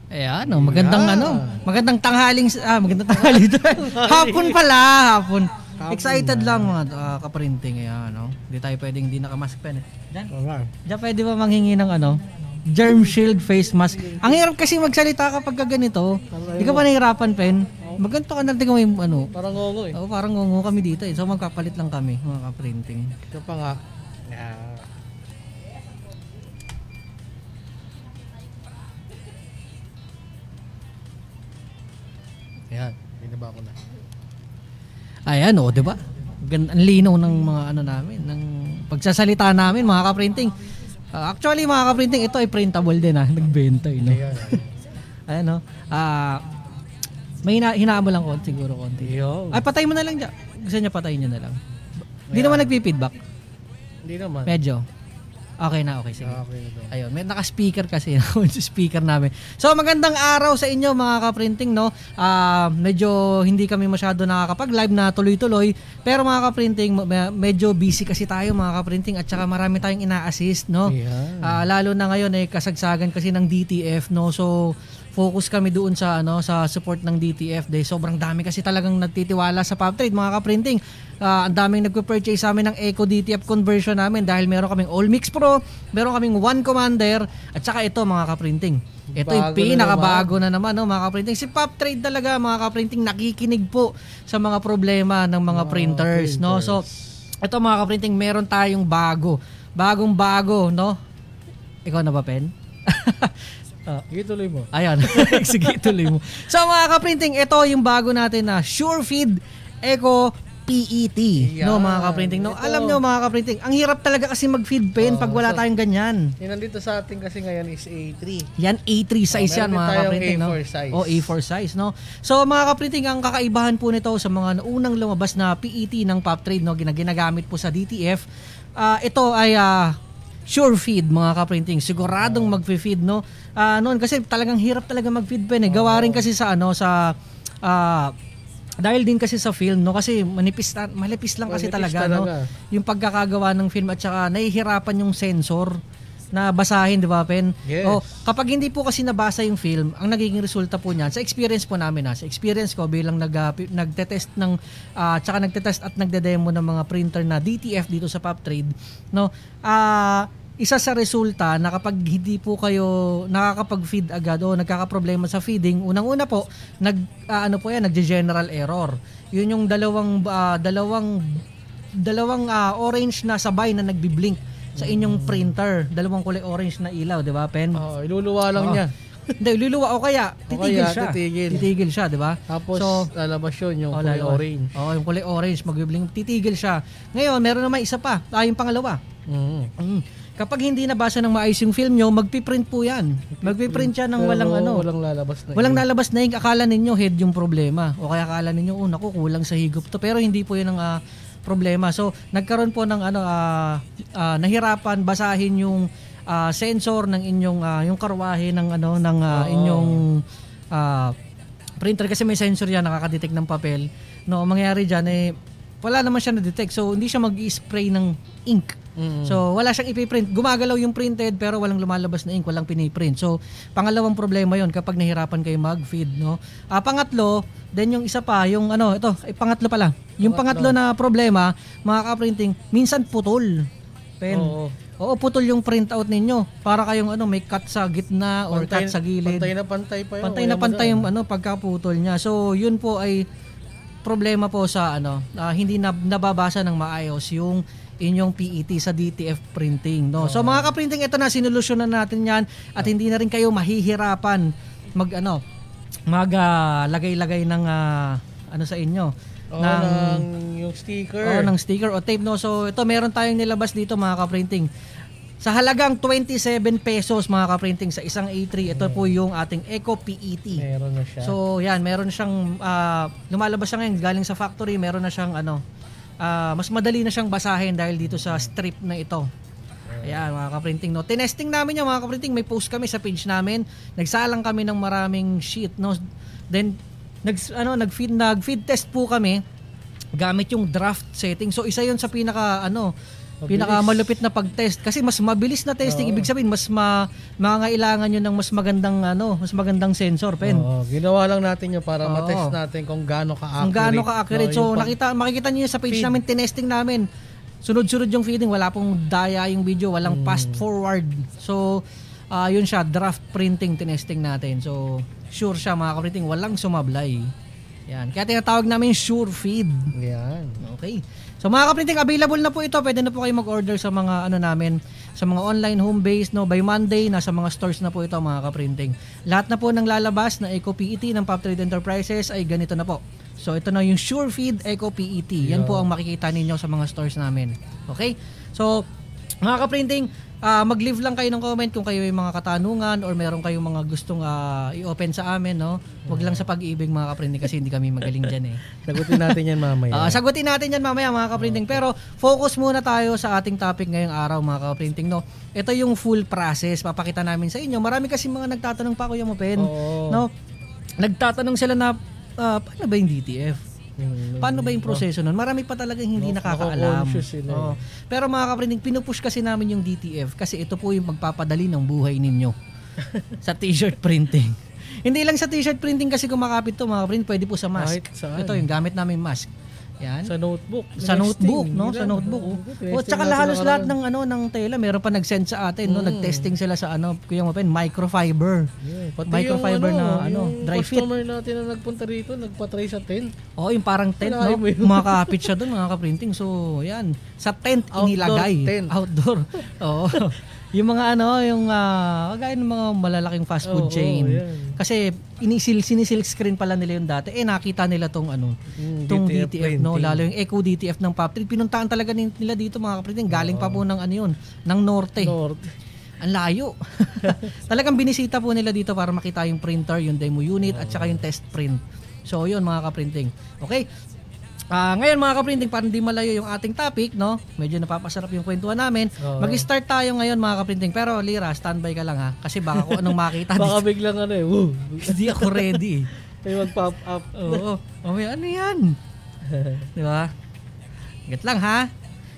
Ayan, magandang tanghaling magandang tanghali. Hapon pala, hapon. Excited lang mga kaprinting, ayan, no. Hindi tayo pwedeng hindi nakamask pen. Diyan pwede ba manghingi ng germ shield face mask? Ang hirap kasi magsalita kapag ganito. Hindi ka ba nahihirapan, pen? Maganto ka na, tingnan mo yung Parang ngongo eh. Oo, parang ngongo kami dito eh. So magkapalit lang kami, mga kaprinting. Ito pa nga. Yeah. Ayan, binaba ko na. Ayan, di ba? Ang linaw ng mga namin, ng pagsasalita namin, mga kaprinting. Actually, mga kaprinting, ito ay printable din nagbenta no. Ayan, may hinaan mo lang siguro konti. Ay, patay mo na lang dyan. Gusto niya patayin niya na lang. Hindi naman nagpi-feedback. Hindi naman. Medyo. Okay na, okay. Sige. Okay na to. Ayun, may naka-speaker kasi speaker namin. So magandang araw sa inyo mga kaprinting, no. Medyo hindi kami masyado nakakapag-live na tuloy-tuloy, pero mga kaprinting, medyo busy kasi tayo mga kaprinting, at saka marami tayong ina-assist, no. Yeah. Lalo na ngayon kasagsagan kasi ng DTF, no. So focus kami doon sa sa support ng DTF dahil sobrang dami kasi talagang nagtitiwala sa PopTrade mga kaprinting. Ang daming nagpe-purchase sa amin ng Eco DTF conversion namin dahil meron kaming All Mix Pro, meron kaming One Commander, at saka ito mga kaprinting. Ito yung pinakabago na naman, no, mga kaprinting. Si PopTrade talaga mga kaprinting nakikinig po sa mga problema ng mga printers, no. So ito mga kaprinting, meron tayong bagong-bago, no. Ikaw na ba, Pen? Sige, tuloy mo. Ayan. Sige, tuloy mo. So mga kaprinting, ito yung bago natin na SureFeed Eco PET. Yeah. No, mga kaprinting. No, alam nyo mga kaprinting, ang hirap talaga kasi mag-feed pen pag wala tayong ganyan. Yung nandito sa atin kasi ngayon is A3. Yan, A3 size yan mga kaprinting. A4 size. A4 size, no? So mga kaprinting, ang kakaibahan po nito sa mga unang lumabas na PET ng PopTrade, no, ginagamit po sa DTF, ito ay SureFeed mga kaprinting. Siguradong mag-feed, no? Noon kasi talagang hirap talaga mag-feed pen eh. Gawa rin kasi sa dahil din kasi sa film, no, kasi malipis lang kasi talaga, no, yung pagkakagawa ng film, at saka nahihirapan yung sensor na basahin, di ba, Pen? Yes. Kapag hindi po kasi nabasa yung film, ang nagiging resulta po niyan, sa experience po namin, sa experience ko bilang nagte-test ng tsaka nagte-test at nagde-demo ng mga printer na DTF dito sa PopTrade, no, isa sa resulta na kapag hindi po kayo nakakapag-feed agad o nagkakaproblema sa feeding, unang-una po, nagge-general error. Yun yung dalawang orange na sabay na nagbi-blink sa inyong printer. Dalawang kulay orange na ilaw, di ba, Pen? Iluluwa lang niya. Hindi, iluluwa o kaya titigil siya, di ba? Tapos lalabas yun yung kulay orange. Yung kulay orange, magbi-blink, titigil siya. Ngayon, meron naman isa pa, yung pangalawa. Kapag hindi nabasa ng maayos yung film nyo, magpiprint po yan. Magpiprint siya ng walang lalabas na lalabas na ink. Akala ninyo head yung problema. O kaya akala ninyo, naku, kulang sa higop to. Pero hindi po yun ang problema. So, nagkaroon po ng nahirapan basahin yung sensor ng inyong yung karwahe ng inyong printer, kasi may sensor yan, nakaka-detect ng papel. No, mangyayari diyan wala naman siya na-detect. So, hindi siya mag-i-spray ng ink. So, wala siyang ipiprint. Gumagalaw yung printed pero walang lumalabas na ink, walang piniprint. So, pangalawang problema yon kapag nahirapan kayo mag-feed, no? Pangatlo, then yung isa pa, yung pangatlo pala. Yung pangatlo na problema, mga ka-printing, minsan putol. Pen. Oo, putol yung printout ninyo. Para kayong may cut sa gitna or cut sa gilid. Pantay na pantay pa yun. Pantay na pantay yung pagkaputol niya. So, yun po ay problema po sa hindi nababasa ng maayos yung inyong PET sa DTF printing, no. So mga ka-printing, ito na, sinolusyonan natin 'yan at hindi na rin kayo mahihirapan lagay-lagay ng sa inyo ng yung sticker. Ng sticker o tape, no. So ito, meron tayong nilabas dito mga ka-printing. Sa halagang 27 pesos mga ka-printing sa isang A3, ito po yung ating Eco PET. Meron na siya. So yan, meron siyang lumalabas siya ngayon galing sa factory, meron na siyang mas madali na siyang basahin dahil dito sa strip na ito. Ayan mga ka-printing, no. Tinesting namin yan mga ka-printing, may post kami sa page namin. Nagsalang kami ng maraming sheet, no. Then nag-feed test po kami gamit yung draft setting. So isa 'yun sa pinaka Pinakamalupit na pag-test kasi mas mabilis na testing, ibig sabihin mas mangangailangan yun ng mas magandang sensor, pen. Ginawa lang natin yun para ma-test natin kung gaano ka-accurate. Kung gaano ka-accurate. So makikita niyo sa page namin, tinesting namin. Sunod-sunod yung feeding, wala pong daya yung video, walang fast forward. So yun siya, draft printing tinesting natin. So sure siya mga ka-printing, walang sumablay. Yan. Kaya tinatawag namin sure feed. Yan. Okay. So mga ka-printing, available na po ito. Pwede na po kayo mag-order sa mga namin, sa mga online home base, no, by Monday nasa mga stores na po ito mga ka-printing. Lahat na po ng lalabas na Eco PET ng Pop Trade Enterprises ay ganito na po. So ito na yung Sure Feed Eco PET. Yan po ang makikita ninyo sa mga stores namin. Okay? So mga ka-printing, mag-leave lang kayo ng comment kung kayo may mga katanungan or meron kayong mga gustong i-open sa amin, no? Huwag lang sa pag-ibig mga ka-printing kasi hindi kami magaling dyan eh. Sagutin natin yan mamaya. Sagutin natin yan mamaya mga ka-printing. Pero focus muna tayo sa ating topic ngayong araw mga ka-printing, no? Ito yung full process. Papakita namin sa inyo. Marami kasi mga nagtatanong pa, Kuya Mopen, no? Nagtatanong sila na paano ba yung DTF? Paano ba yung proseso nun? Marami pa talagang hindi nakakaalam. Pero mga ka-printing, pinupush kasi namin yung DTF kasi ito po yung magpapadali ng buhay ninyo sa t-shirt printing. Hindi lang sa t-shirt printing kasi kumakapit to mga ka-printing, pwede po sa mask. Ito yung gamit namin mask. Yan. Sa notebook. Sa notebook, no? Sa notebook. Tsaka halos lahat ng tela, meron pa nag-send sa atin, no? Nag-testing sila sa Kuya Mopen, microfiber. Pati microfiber yung dry fit. Customer natin na nagpunta rito, nagpa-try sa tent. Yung parang tent, no? Kumakapit siya doon, mga ka-printing. So, yan. Sa tent inilagay. Outdoor. Oo. Yung mga kagaya ng mga malalaking fast food chain. Kasi sinisilk screen pala nila yung dati. Nakita nila tong DTF, no? Lalo yung Eco DTF ng Pop Trade. Pinuntahan talaga nila dito mga ka-printing. Galing pa po ng ng norte. Ang layo. Talagang binisita po nila dito para makita yung printer, yung demo unit at saka yung test print. So yun mga ka-printing. Okay. Ngayon mga ka-printing, para hindi malayo yung ating topic, no? Medyo napapasarap yung kwentuhan namin. Mag-start tayo ngayon mga ka-printing. Pero Lira, standby ka lang ha. Kasi baka kung anong makita baka biglang hindi ako ready. May mag-pop up. Oo. Ano yan? Di ba? Get lang ha.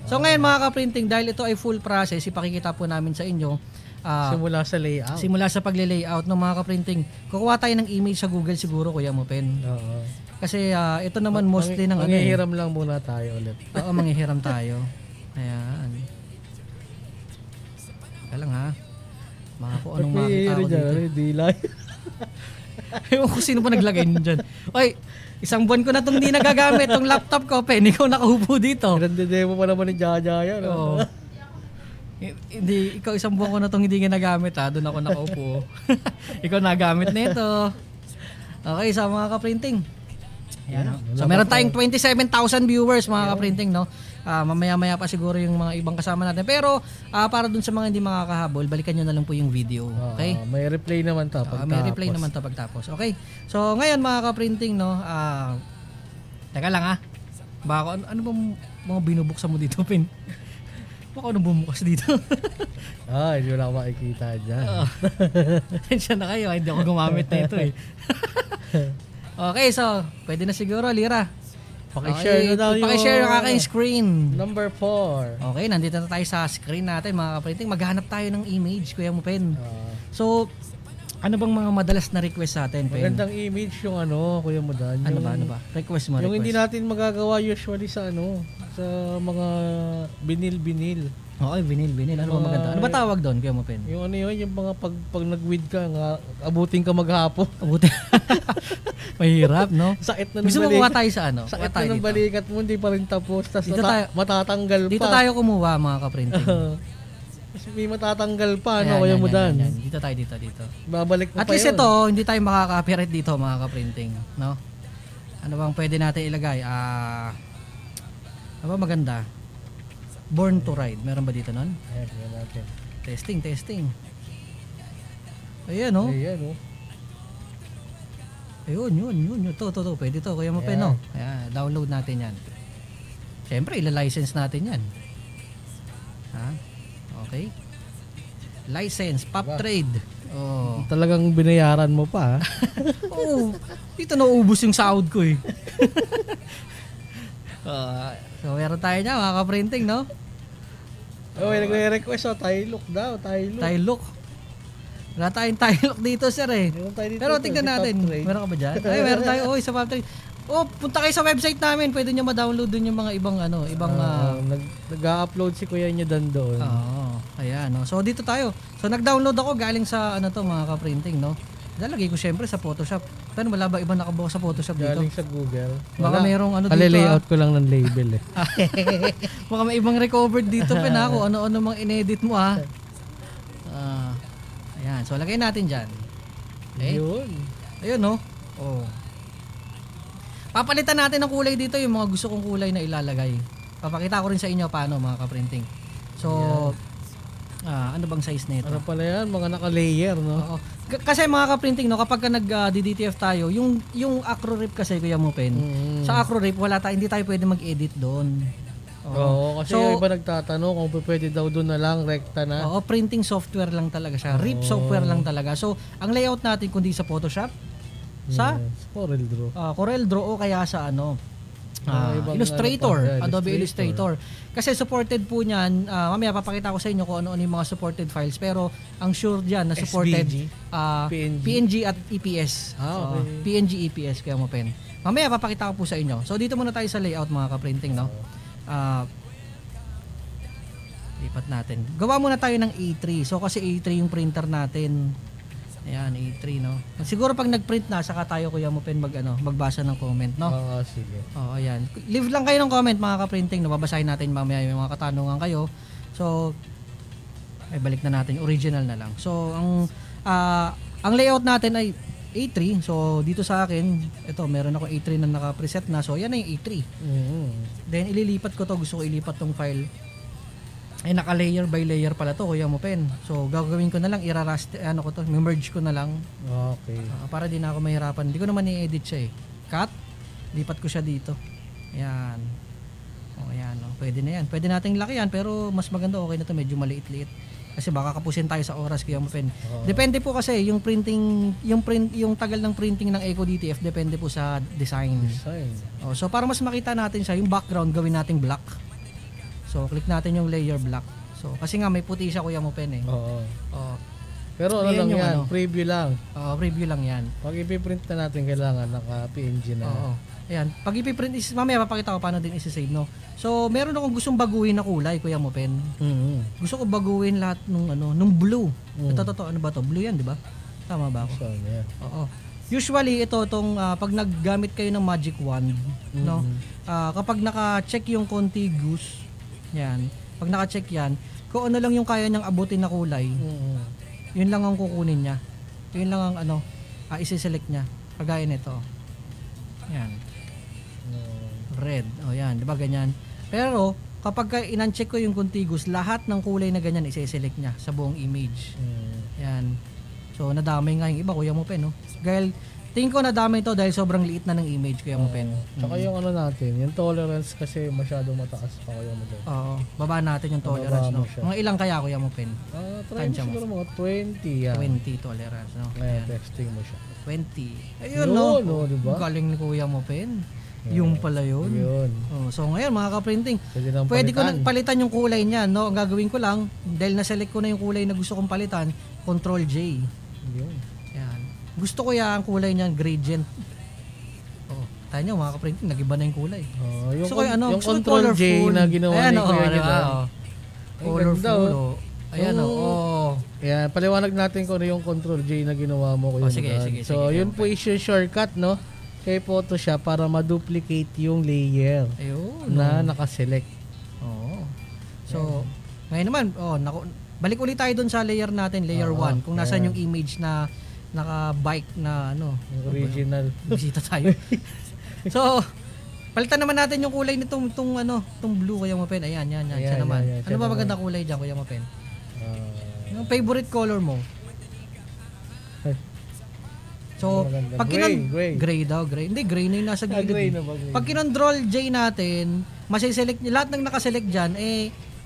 So ngayon mga ka-printing, dahil ito ay full process, ipakikita po namin sa inyo. Simula sa layout. Simula sa pagle-layout ng mga ka-printing. Kukuha tayo ng image sa Google siguro, Kuya Mopen. Kasi ito naman mostly ng manghihiram lang muna tayo ulit. Oo, manghihiram tayo. Ayan. Kaya lang ha. Baka kung anong makita ko dito. Dilay. Ewan ko sino pa naglagay nyo dyan. Oy, isang buwan ko na itong hindi nagagamit. Itong laptop ko, Pen. Ikaw nakaupo dito. Nande-demo pa naman ni Jaja yan. Oo. Hindi, ikaw isang buwan ko na itong hindi ginagamit ha. Doon ako nakaupo. Ikaw nagamit na ito. Okay, sa mga ka-printing. Ayan, so meron tayong 27,000 viewers mga ka-printing, no? Mamaya-maya pa siguro yung mga ibang kasama natin. Pero para dun sa mga hindi makakahabol, balikan nyo na lang po yung video. Okay? May replay naman to pagtapos. May replay naman to pagtapos. Okay? So ngayon mga ka-printing, no? Teka lang ha. Baka ano bang mga binubuksan mo dito, Pin? Baka ano bumukas dito? Hindi wala ako makikita dyan. Tensya na kayo, hindi ako gumamit na ito eh. Okay, so pwede na siguro, Lira. Pakishare yung aking screen. Number 4. Okay, nandito na tayo sa screen natin mga ka-printing. Maghanap tayo ng image, Kuya Mopen. So, ano bang mga madalas na request sa atin, Pen? Magandang image yung Kuya Modan. Ano ba? Request mo, yung hindi natin magagawa usually sa sa mga binil-binil. Okay, binil. Ano ba maganda? Ano ba tawag doon, Kuya Mopen? Yung yung mga pag nag-weed ka, abutin ka maghapon. Abutin. Mahirap, no? Sakit na ng gusto mo kuha tayo sa Sakit na ng balikat mo, hindi pa rin tapos. Tapos matatanggal pa. Dito tayo kumuha, mga ka-printing. May matatanggal pa, Kuya Modan. Dito tayo, dito. Babalik mo At least ito, hindi tayo makaka-copyright dito, mga ka-printing. No? Ano bang pwede natin ilagay? Ano ba maganda? Born to Ride. Meron ba dito nun? Ayan natin. Testing. Ayan, no? Ayun, yun. Ito. Pwede to. Kuya Mopen, no? Ayan, download natin yan. Siyempre, ila-license natin yan. Ha? Okay. License, Pop Trade. Oh. Talagang binayaran mo pa, ha? Oo. Dito nauubos yung sahod ko, eh. So, meron tayo niya, mga ka-printing, no? Oh, may nagre-request Tailok daw, Tailok. Tailok. Wala tayong Tailok dito, sir eh. Meron tayo dito, Pero sir, tingnan si natin. Top Trade. Meron ka ba dyan? Ay, meron tayo. Oh, sa Top Trade. Oh, punta kayo sa website namin. Pwede nyo ma-download dun yung mga ibang nag-upload si Kuya niya doon. Ayan, no. So dito tayo. So nag-download ako galing sa mga ka-printing, no. Lalagay ko syempre sa Photoshop. Pero wala ba ibang nakabukas sa Photoshop dito? Galing sa Google. Baka mayroong dito. Layout ko lang ng label eh. Baka may ibang recovered dito pa na ako. Ano-ano mga inedit mo ha. Ayan. So lagay natin dyan. Okay. Ayun, no. Oh. Papalitan natin ng kulay dito, yung mga gusto kong kulay na ilalagay. Papakita ko rin sa inyo paano mga ka-printing. So, ano bang size nito? Ano pala yan? Mga naka-layer, no? Oo. Kasi mga ka-printing, no, kapag nag-DDTF tayo, yung acro rip kasi, Kuya Mupen, sa acro rip, hindi tayo pwede mag-edit doon. Oo, kasi yung iba nagtatanong kung pwede daw doon na lang, rekta na. Oo, printing software lang talaga siya. Rip software lang talaga. So, ang layout natin, kundi sa Photoshop, sa Corel Draw. Corel Draw o kaya sa Illustrator, Adobe Illustrator. Kasi supported po niyan, mamaya papakita ko sa inyo kung ano yung mga supported files, pero ang sure diyan na supported PNG at EPS. Okay. PNG EPS kaya mo pen. Mamaya papakita ko po sa inyo. So dito muna tayo sa layout mga ka-printing, no. Lipat natin. Gawa muna tayo ng A3. So kasi A3 yung printer natin. Ayan, A3, no. Siguro pag nag-print na, saka tayo Kuya Mupen magbasa ng comment, no. Sige. Ayan. Leave lang kayo ng comment mga ka-printing, no. Babasahin natin mamaya yung mga katanungan kayo. So balik na natin, original na lang. So ang layout natin ay A3. So dito sa akin, ito meron ako A3 na naka-preset na. So yan na yung A3. Then ililipat ko to, gusto ko ilipat tong file. Ay naka-layer by layer pala to, Kuya Mupen. So gagawin ko na lang, merge ko na lang. Okay. Para din ako mahirapan. Hindi ko naman i-edit siya eh. Cut, lipat ko siya dito. Ayan. Ayan, pwede na yan. Pwede nating laki yan, pero mas maganda okay na to, medyo maliit-liit. Kasi baka kapusin tayo sa oras, Kuya Mupen. Depende po kasi yung printing, yung tagal ng printing ng Eco DTF depende po sa design. So para mas makita natin siya, yung background gawin nating black. So, click natin yung layer black. So, kasi nga may puti siya Kuya Mupen eh. Pero ano lang yan, preview lang. Preview lang yan. Pag ipiprint na natin, kailangan naka-PNG na. Ayan, pag ipiprint, mamaya papakita ko paano din isi-save, no? So, meron akong gustong baguhin na kulay, Kuya Mupen. Gusto ko baguhin lahat nung blue. Ito, ano ba to? Blue yan, di ba? Tama ba ako? Usually, pag naggamit kayo ng magic wand, no? Kapag naka-check yung contiguous, yan. Pag naka-check yan, kung ano lang yung kaya niyang abutin na kulay, yun lang ang kukunin niya. Yun lang ang isi-select niya. Kagaya nito. Yan. Red. Yan. Diba ganyan? Pero, kapag in-uncheck ko yung contiguous, lahat ng kulay na ganyan isi-select niya sa buong image. Yan. So, nadamay nga yung iba, Kuya Mupen, no? Tingin ko nadamay to dahil sobrang liit na ng image, Kuya Mupen. Tsaka yung natin, yung tolerance kasi masyadong mataas pa, Kuya Mupen. Baba natin yung tolerance, no? Mga ilang kaya, Kuya Mupen? Try mo siguro mga 20 yan. 20 tolerance, no? Testing mo siya. 20. Ayun, no? Diba? Galing ni Kuya Mupen. Yung pala yun. So ngayon, mga ka-printing, pwede ko nang palitan yung kulay niyan, no? Ang gagawin ko lang, dahil na-select ko na yung kulay na gusto kong palitan, Control J. Yan. Gusto ko ang kulay niyan, gradient. Tayo nyo, mga ka-printing, nag-iba na yung kulay. Yung Control J na ginawa ni Kuya J. Colorful. Ayan, Ayan, paliwanag natin kung ano yung Control J na ginawa mo, Kuya J. So, yun po is yung shortcut, no? Kay Photoshop para ma-duplicate yung layer na nakaselect. So, ngayon naman, balik ulit tayo dun sa layer natin, layer 1. Kung nasan yung image na naka-bike na original. Bisita tayo. So, palitan naman natin yung kulay nitong blue, Kuya Mupen. Ayan, siya naman. Ano ba maganda kulay dyan, Kuya Mupen? Yung favorite color mo? So, pag gray daw. Hindi, gray na yung nasa gilid. Pag kinontrol J natin, masiselect niya, lahat ng nakaselect dyan,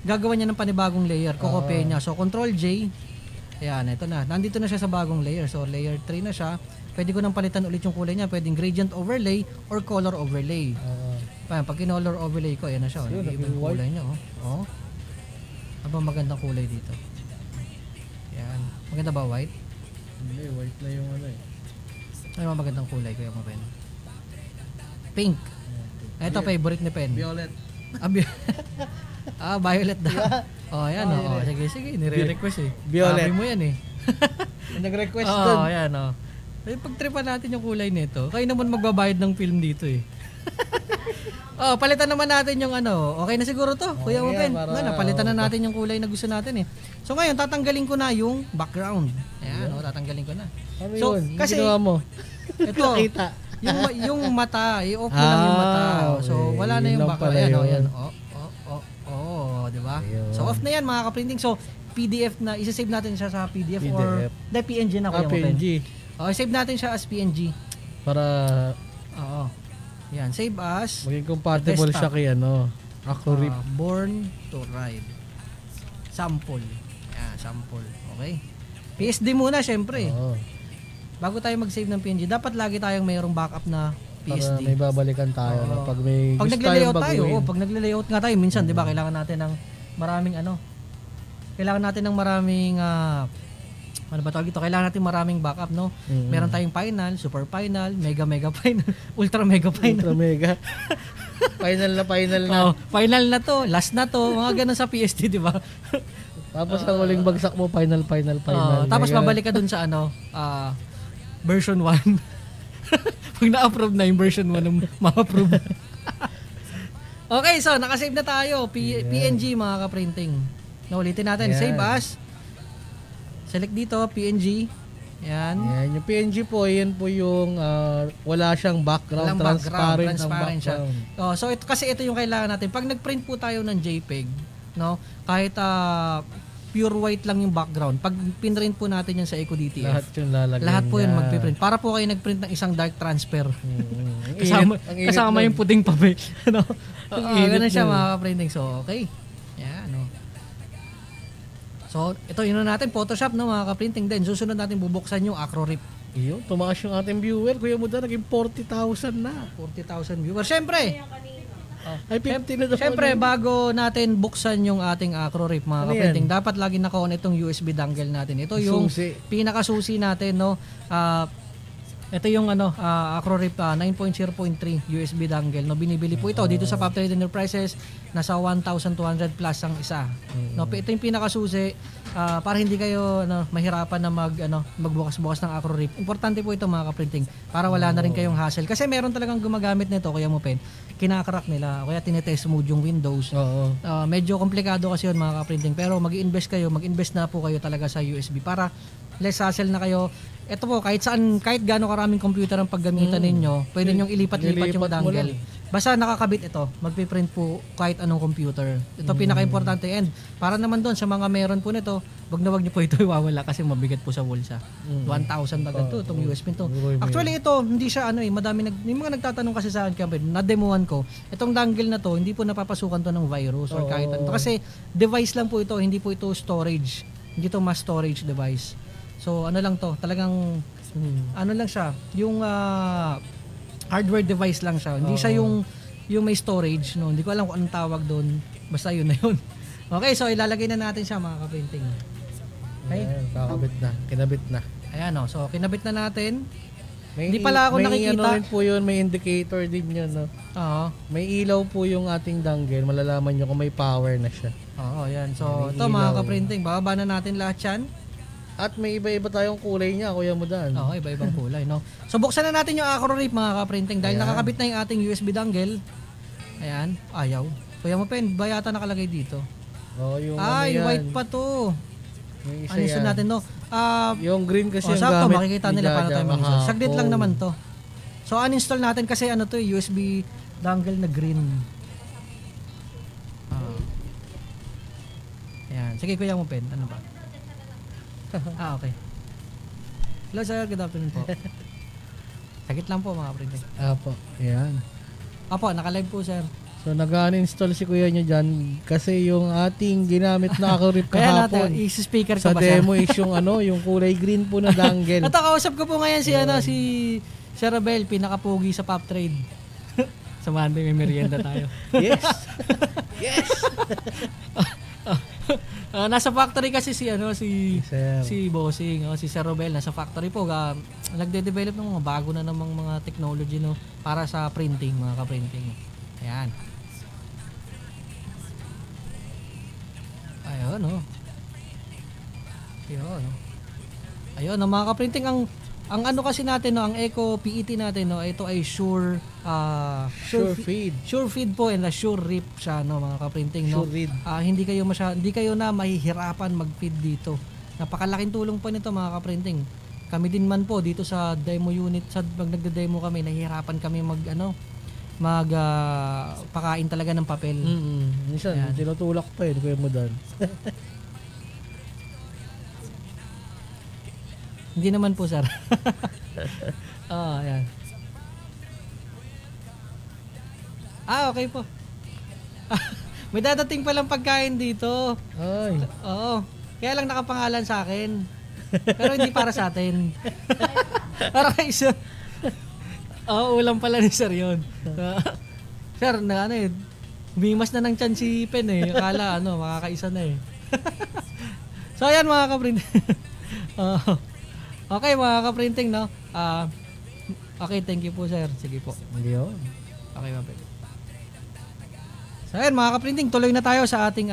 gagawa niya ng panibagong layer. Kokopya niya. So, Control J, ayan, ito na. Nandito na siya sa bagong layer. So, layer 3 na siya. Pwede ko nang palitan ulit yung kulay niya. Pwedeng gradient overlay or color overlay. Pag kinolor overlay ko, ayan na siya. Iba yung kulay niya. Ano ba magandang kulay dito? Yan. Maganda ba white? Hindi, white na yung ano eh. Ano ba magandang kulay Kuya Pen? Pink. Ito favorite ni Pen. Violet. Violet daw. Oh, ayan oh. Sige, nire-request eh. Violet. Sabi mo yan eh. Nag-request doon. Oh, ayan oh. Pagtripan natin yung kulay nito. Kayo naman magbabayad ng film dito eh. Palitan naman natin yung ano. Okay na siguro to, Kuya Pen. Palitan na natin yung kulay na gusto natin eh. So ngayon, tatanggalin ko na yung background. Ayan, tatanggalin ko na. Ano so, yun? Kasi, ginawa mo? Ito, yung mata, i-off mo lang yung mata. So, wala na yung background. Ayan, di ba? So, off na yan mga kaprinting. So, PDF na, isa-save natin siya sa PDF. Or, PNG na Kuya Pen. PNG. Save natin siya as PNG. Para yan, save as maging compatible siya kay AcroRip. Born to Ride. Sample. Yan, sample. Okay. PSD muna syempre. Bago tayo mag-save ng PNG, dapat lagi tayong mayroong backup na PSD. Para may babalikan tayo pag may pag gusto nagle-layout tayong baguhin. pag nagle-layout nga tayo minsan, 'di ba, kailangan natin ng maraming ano ba tawag ito? Kailangan natin maraming backup, no? Meron tayong final, super final, mega final, ultra mega final. Ultra mega. final na. Final na to, last na to, mga ganun sa PSD, di ba? Tapos ang uling bagsak mo, final. Tapos babalik ka dun sa version 1. Pag na-approve na yung version 1, ma-approve. Okay, so nakasave na tayo. PNG mga ka-printing. Ulitin natin. Save as. Select dito, PNG. Yan. Yung PNG po, yan po yung wala siyang background, transparent siya. So ito yung kailangan natin. Pag nag-print po tayo ng JPEG, no, kahit pure white lang yung background, pag pinrint po natin yan sa EcoDTF, lahat yung lalagyan. Lahat po yun magpiprint. Para po kayo nag-print ng isang dark transfer. Kasama yung puting papel. Ganun siya mga printing. So, okay. Yan, So, ito yun na natin, Photoshop, no, mga ka-printing din. Susunod natin bubuksan yung AcroRip. Iyo, tumaas yung ating viewer. Kuya Muda, naging 40,000 na. 40,000 viewers. Siyempre, ay 50 na daw. Siyempre, bago natin buksan yung ating AcroRip, mga ka-printing, dapat lagi naka-on itong USB dongle natin. Ito yung pinakasusi natin, no. Ito yung AcroRip 9.0.3 USB dongle. No, binibili po ito dito sa PopTrade Enterprises, nasa 1,200 plus ang isa. No, ito yung pinakasusi para hindi kayo mahirapan na magbukas-bukas ng AcroRip. Importante po ito mga ka-printing para wala na rin kayong hassle. Kasi meron talagang gumagamit nito, Kuya Pen. Kinakarak nila, kaya tinetest mode yung Windows. Medyo komplikado kasi yun mga ka-printing. Pero mag-invest na po kayo talaga sa USB para less hassle na kayo. Ito po, kahit gaano karaming computer ang paggamitan ninyo, pwede nyong ilipat-lipat yung dongle. Basta nakakabit ito, magpiprint po kahit anong computer. Ito pinaka-importante. And para naman doon sa mga meron po nito, wag niyo po ito iwawala kasi mabigat po sa bulsa. 1,000 agad to, itong USB to. Actually ito, hindi siya madami yung mga nagtatanong kasi sa akin, na-demoan ko, itong dongle na to, hindi po napapasukan to ng virus or kahit ano. Kasi device lang po ito, hindi po ito storage. Hindi to mass storage device. So ano lang to, talagang ano lang siya, yung hardware device lang siya. Hindi siya yung may storage, no. Hindi ko alam kung anong tawag doon. Basta yun na yun. Okay, so ilalagay na natin siya mga ka-printing. Okay? Ayan, kakabit na, kinabit na. Ayan so kinabit na natin. Hindi pala ako nakikita. May rin po yun, may indicator din yun, no. May ilaw po yung ating dongle, malalaman nyo kung may power na siya. Ayan. So ito mga ka-printing, bababa na natin lahat yan. At may iba-iba tayong kulay niya, Kuya Mudan. Iba-ibang kulay, no? So, buksan na natin yung AcroRip, mga ka-printing. Dahil nakakabit na yung ating USB dongle. Ayan. Ayaw. Kuya Pen, ba yata nakalagay dito? Yung white pa to. Anisan natin, no? Yung green kasi yung sakto, gamit. makikita nila paano tayo mag-install. Saglit lang naman to. So, uninstall natin kasi USB dongle na green. Ayan. Sige, Kuya Pen, ano ba? Okay. Hello sir, good afternoon po. Sagit lang po mga printing. Apo, ayan. Apo, naka-live po sir. So nag-uninstall si kuya nyo dyan kasi yung ating ginamit na AcroRip kahapon. Kaya natin, i-speaker sa ka ba demo is yung yung kulay green po na dongle. At kausap ko po ngayon si Sir Abel, pinakapugi sa PopTrade. Sa Monday may merienda tayo. Yes. Yes. Nasa factory kasi si Sir. si Bossing, si Sir Robel nasa factory po. Nagde-develop ng mga bago na namang mga technology no para sa printing, mga ka-printing. Ayan. Ayun, no. Ayun, mga ka-printing, ang ano kasi natin, no, ang Eco PET natin, no, ito ay sure feed. Sure feed po and sure rip siya, no, mga ka-printing, no. Sure read. Hindi kayo na mahihirapan mag-feed dito. Napakalaking tulong po nito, mga ka-printing. Kami din man po dito sa demo unit, pag nagde-demo kami, nahihirapan kami pakain talaga ng papel. Minsan, tinutulak pa yun, kuya mo doon. Hindi naman po, sir. Ayan. Okay po. May dadating palang pagkain dito. Ay. Oo. Kaya lang nakapangalan sa akin. Pero hindi para sa atin. Para kay sir. Ulam pala ni sir yun. Sir, bumimas na ng tiyan si Pen eh. Akala, makakaisa na eh. So, ayan mga ka-printing. Okay, mga ka-printing, no? Okay, thank you po, sir. Sige po. Yun. Okay, mapit. So, ayan, mga ka-printing, tuloy na tayo sa ating,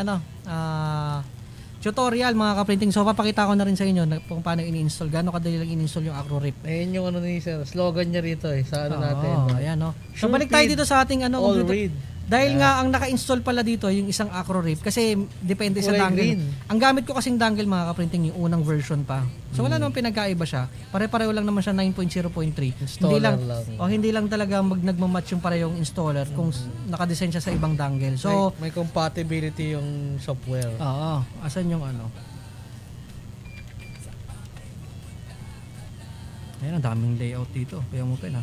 tutorial, mga ka-printing. So, papakita ko na rin sa inyo kung paano ini-install. Gano'ng kadali lang ini-install yung AcroRip. Ayun yung ni sir. Slogan niya rito eh. Sa natin. Ayan, no? So, balik tayo dito sa ating, all computer. read. Dahil nga ang naka-install pala dito yung isang AcroRip kasi depende sa Kulay dongle. green. Ang gamit ko kasing dongle, mga ka-printing, yung unang version pa. So wala namang pinagkaiba siya. Pare-pareho lang naman siya 9.0.3. Installer lang. Hindi lang talaga nagmamatch yung parehong installer kung nakadesign siya sa ibang dongle. So may compatibility yung software. Oo. Asan yung Ayan, ang daming layout dito. Kaya mo pa na.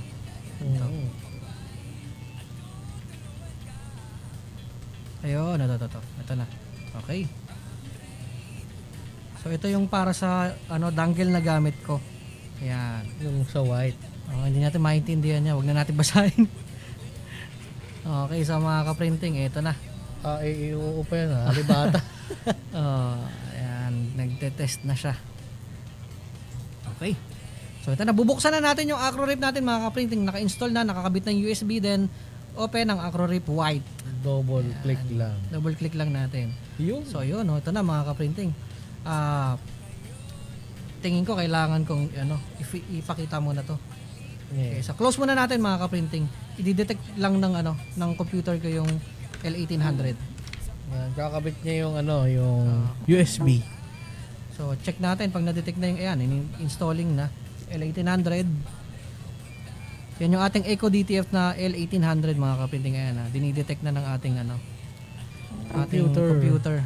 Ayun, ito na. Okay. So ito yung para sa dongle na gamit ko. Ayan. Yung sa white. Hindi natin maintindihan niya. Huwag na natin basahin. Okay, sa mga ka-printing, ito na. AAUO pa yan ha. Alibata. Ayan, nagte-test na siya. Okay. So ito na, bubuksan na natin yung AcroRip natin, mga ka-printing. Naka-install na, nakakabit ng USB, then open ang AcroRip white. Double click lang. Double click lang natin. Yun. So yun, ito na mga ka-printing. Tingin ko kailangan kong ipakita mo na to. Okay, so close muna natin, mga ka-printing. I-detect lang ng computer ko yung L1800. Yan, kakabit niya yung yung USB. So check natin pag na-detect na yung installing na L1800. Yan yung ating Eco DTF na L1800, mga ka-printing. Dinidetect na ng ating ating computer.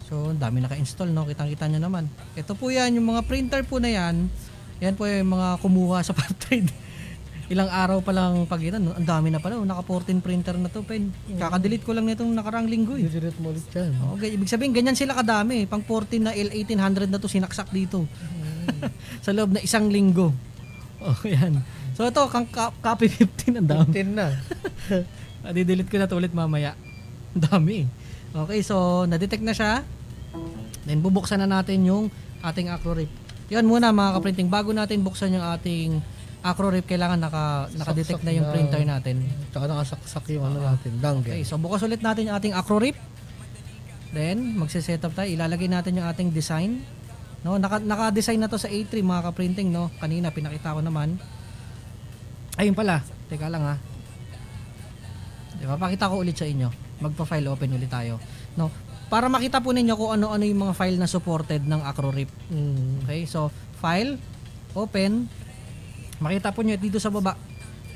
So, dami naka-install, no? Kitang-kita nyo naman. Ito po yan, yung mga printer po na yan. Yan po yung mga kumuha sa PubTrade. Ilang araw pa lang pagitan. Ang dami na pala. Naka 14 printer na to, Pen. Kaka-delete ko lang nitong nakaraang linggo. Delete mo ulit yan. Okay, ibig sabihin, ganyan sila kadami. Pang 14 na L1800 na to, sinaksak dito. Sa loob na isang linggo. Yan. So ito, copy 15, ang dami. 15 na. Di-delete ko na to ulit mamaya. Ang dami. Okay, so na-detect na siya. Then bubuksan na natin yung ating AcroRip. Yan muna, mga ka-printing. Bago natin buksan yung ating AcroRip, kailangan naka-detect na yung printer natin. Tsaka nakasaksak yung natin, dongle. Okay, so bukas ulit natin yung ating AcroRip. Then magse-setup tayo. Ilalagay natin yung ating design. No, naka-design na to sa A3, mga ka-printing, no. Kanina pinakita ko naman. Ayun pala. Teka lang ha. Papakita ko ulit sa inyo. Magpa-file open ulit tayo. No? Para makita po ninyo kung ano-ano yung mga file na supported ng AcroRip. Okay? So, file, open. Makita po nyo dito sa baba.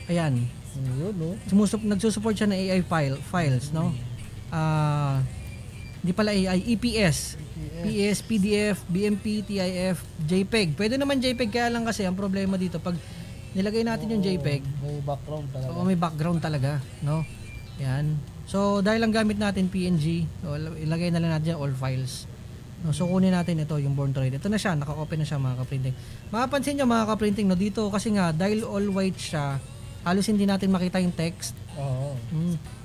Ayan. No? Nagsusupport siya ng AI files, no? Hindi pala AI, EPS. PS, PDF, BMP, TIF, JPEG. Pwede naman JPEG, kaya lang kasi ang problema dito pag nilagay natin yung JPEG, may background talaga. Oo, may background talaga, no? Yan. So, dahil lang gamit natin PNG, so, ilagay na lang natin all files. No, so, kunin natin ito, yung Born to Read. Ito na siya, naka-open na siya, mga ka-printing. Makapansin nyo, mga ka-printing, no, dito kasi nga, dahil all white siya, halos hindi natin makita yung text. Oo.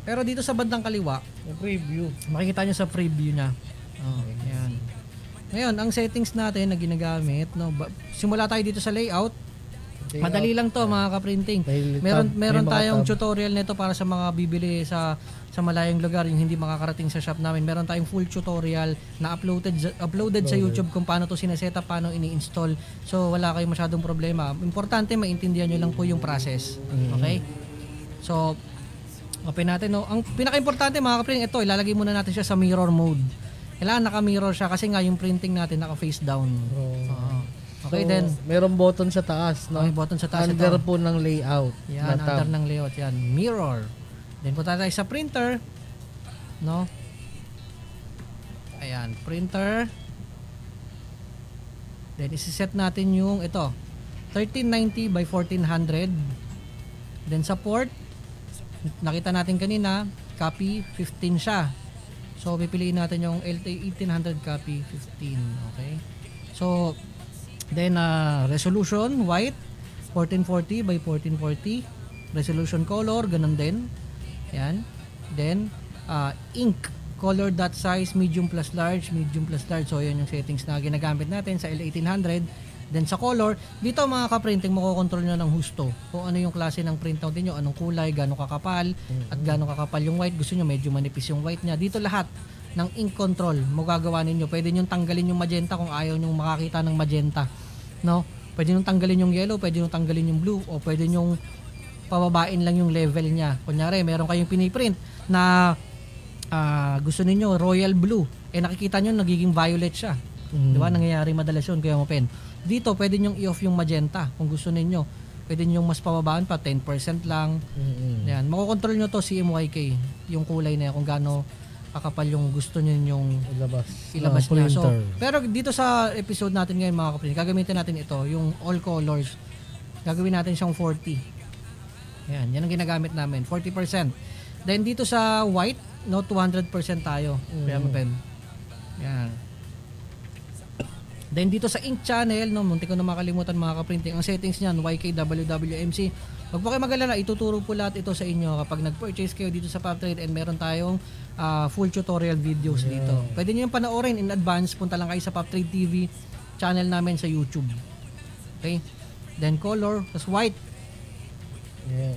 Pero dito sa bandang kaliwa, yung preview. makikita nyo sa preview niya. Ayan. Ngayon, ang settings natin na ginagamit, no, simula tayo dito sa layout. Madali lang to mga ka-printing. Meron tayong tutorial nito para sa mga bibili sa malayong lugar, yung hindi makakarating sa shop namin. Meron tayong full tutorial na uploaded sa YouTube kung paano to sineset up, paano ini-install. So wala kayong masyadong problema. Importante maintindihan nyo lang po yung process. Okay? So open natin, no. Ang pinaka-importante mga ka-printing, ito ilalagay muna natin siya sa mirror mode. Kailangan naka-mirror siya kasi nga yung printing natin naka-face down. Okay, so, then merong button sa taas, no? Okay, button sa taas. Under po ng layout. Yan, under ng layout. Yan, mirror. Then punta tayo sa printer, no? Ayan, printer. Then isi-set natin yung ito, 1390 by 1400. Then sa port, nakita natin kanina, copy 15 siya. So pipiliin natin yung LT1800 copy 15, okay? So then resolution white 1440 by 1440, resolution color ganun din. Yan. Then ink color dot size medium plus large, medium plus large. So yan yung settings na ginagamit natin sa L1800. Then sa color, dito mga ka-printing makokontrol nyo ng husto kung ano yung klase ng printout niyo, anong kulay, gaano kakapal at gaano kakapal yung white. Gusto nyo medyo manipis yung white niya. Dito lahat ng ink control magagawa ninyo. Pwede nyo tanggalin yung magenta kung ayaw nyo makakita ng magenta, no? Pwede nyo tanggalin yung yellow, pwede nyo tanggalin yung blue, o pwede nyo pababain lang yung level niya. Kunyari meron kayong piniprint na gusto niyo royal blue, nakikita nyo nagiging violet siya. Diba? Nangyayari madalas yun, kaya mo pen. Dito, pwede nyong i-off yung magenta kung gusto ninyo. Pwede nyong mas pababaan pa, 10% lang. Yan. Makokontrol nyo to CMYK, yung kulay na yan, kung gaano kakapal yung gusto nyo yung ilabas niya. So, pero dito sa episode natin ngayon mga kapatid, gagamitin natin ito, yung all colors. Gagawin natin siyang 40. Yan ang ginagamit namin, 40%. Then dito sa white, no, 200% tayo. Kaya mo pen. Yan. Then dito sa ink channel, no, munti ko na makalimutan mga ka-printing, ang settings niyan YKWWMC. Wag po kayo mag-alala, ituturo po lahat ito sa inyo kapag nag-purchase kayo dito sa PopTrade, and meron tayong full tutorial videos dito. Pwede niyo yung panoorin in advance, punta lang kayo sa PopTrade TV channel namin sa YouTube. Okay? Then color, tas white.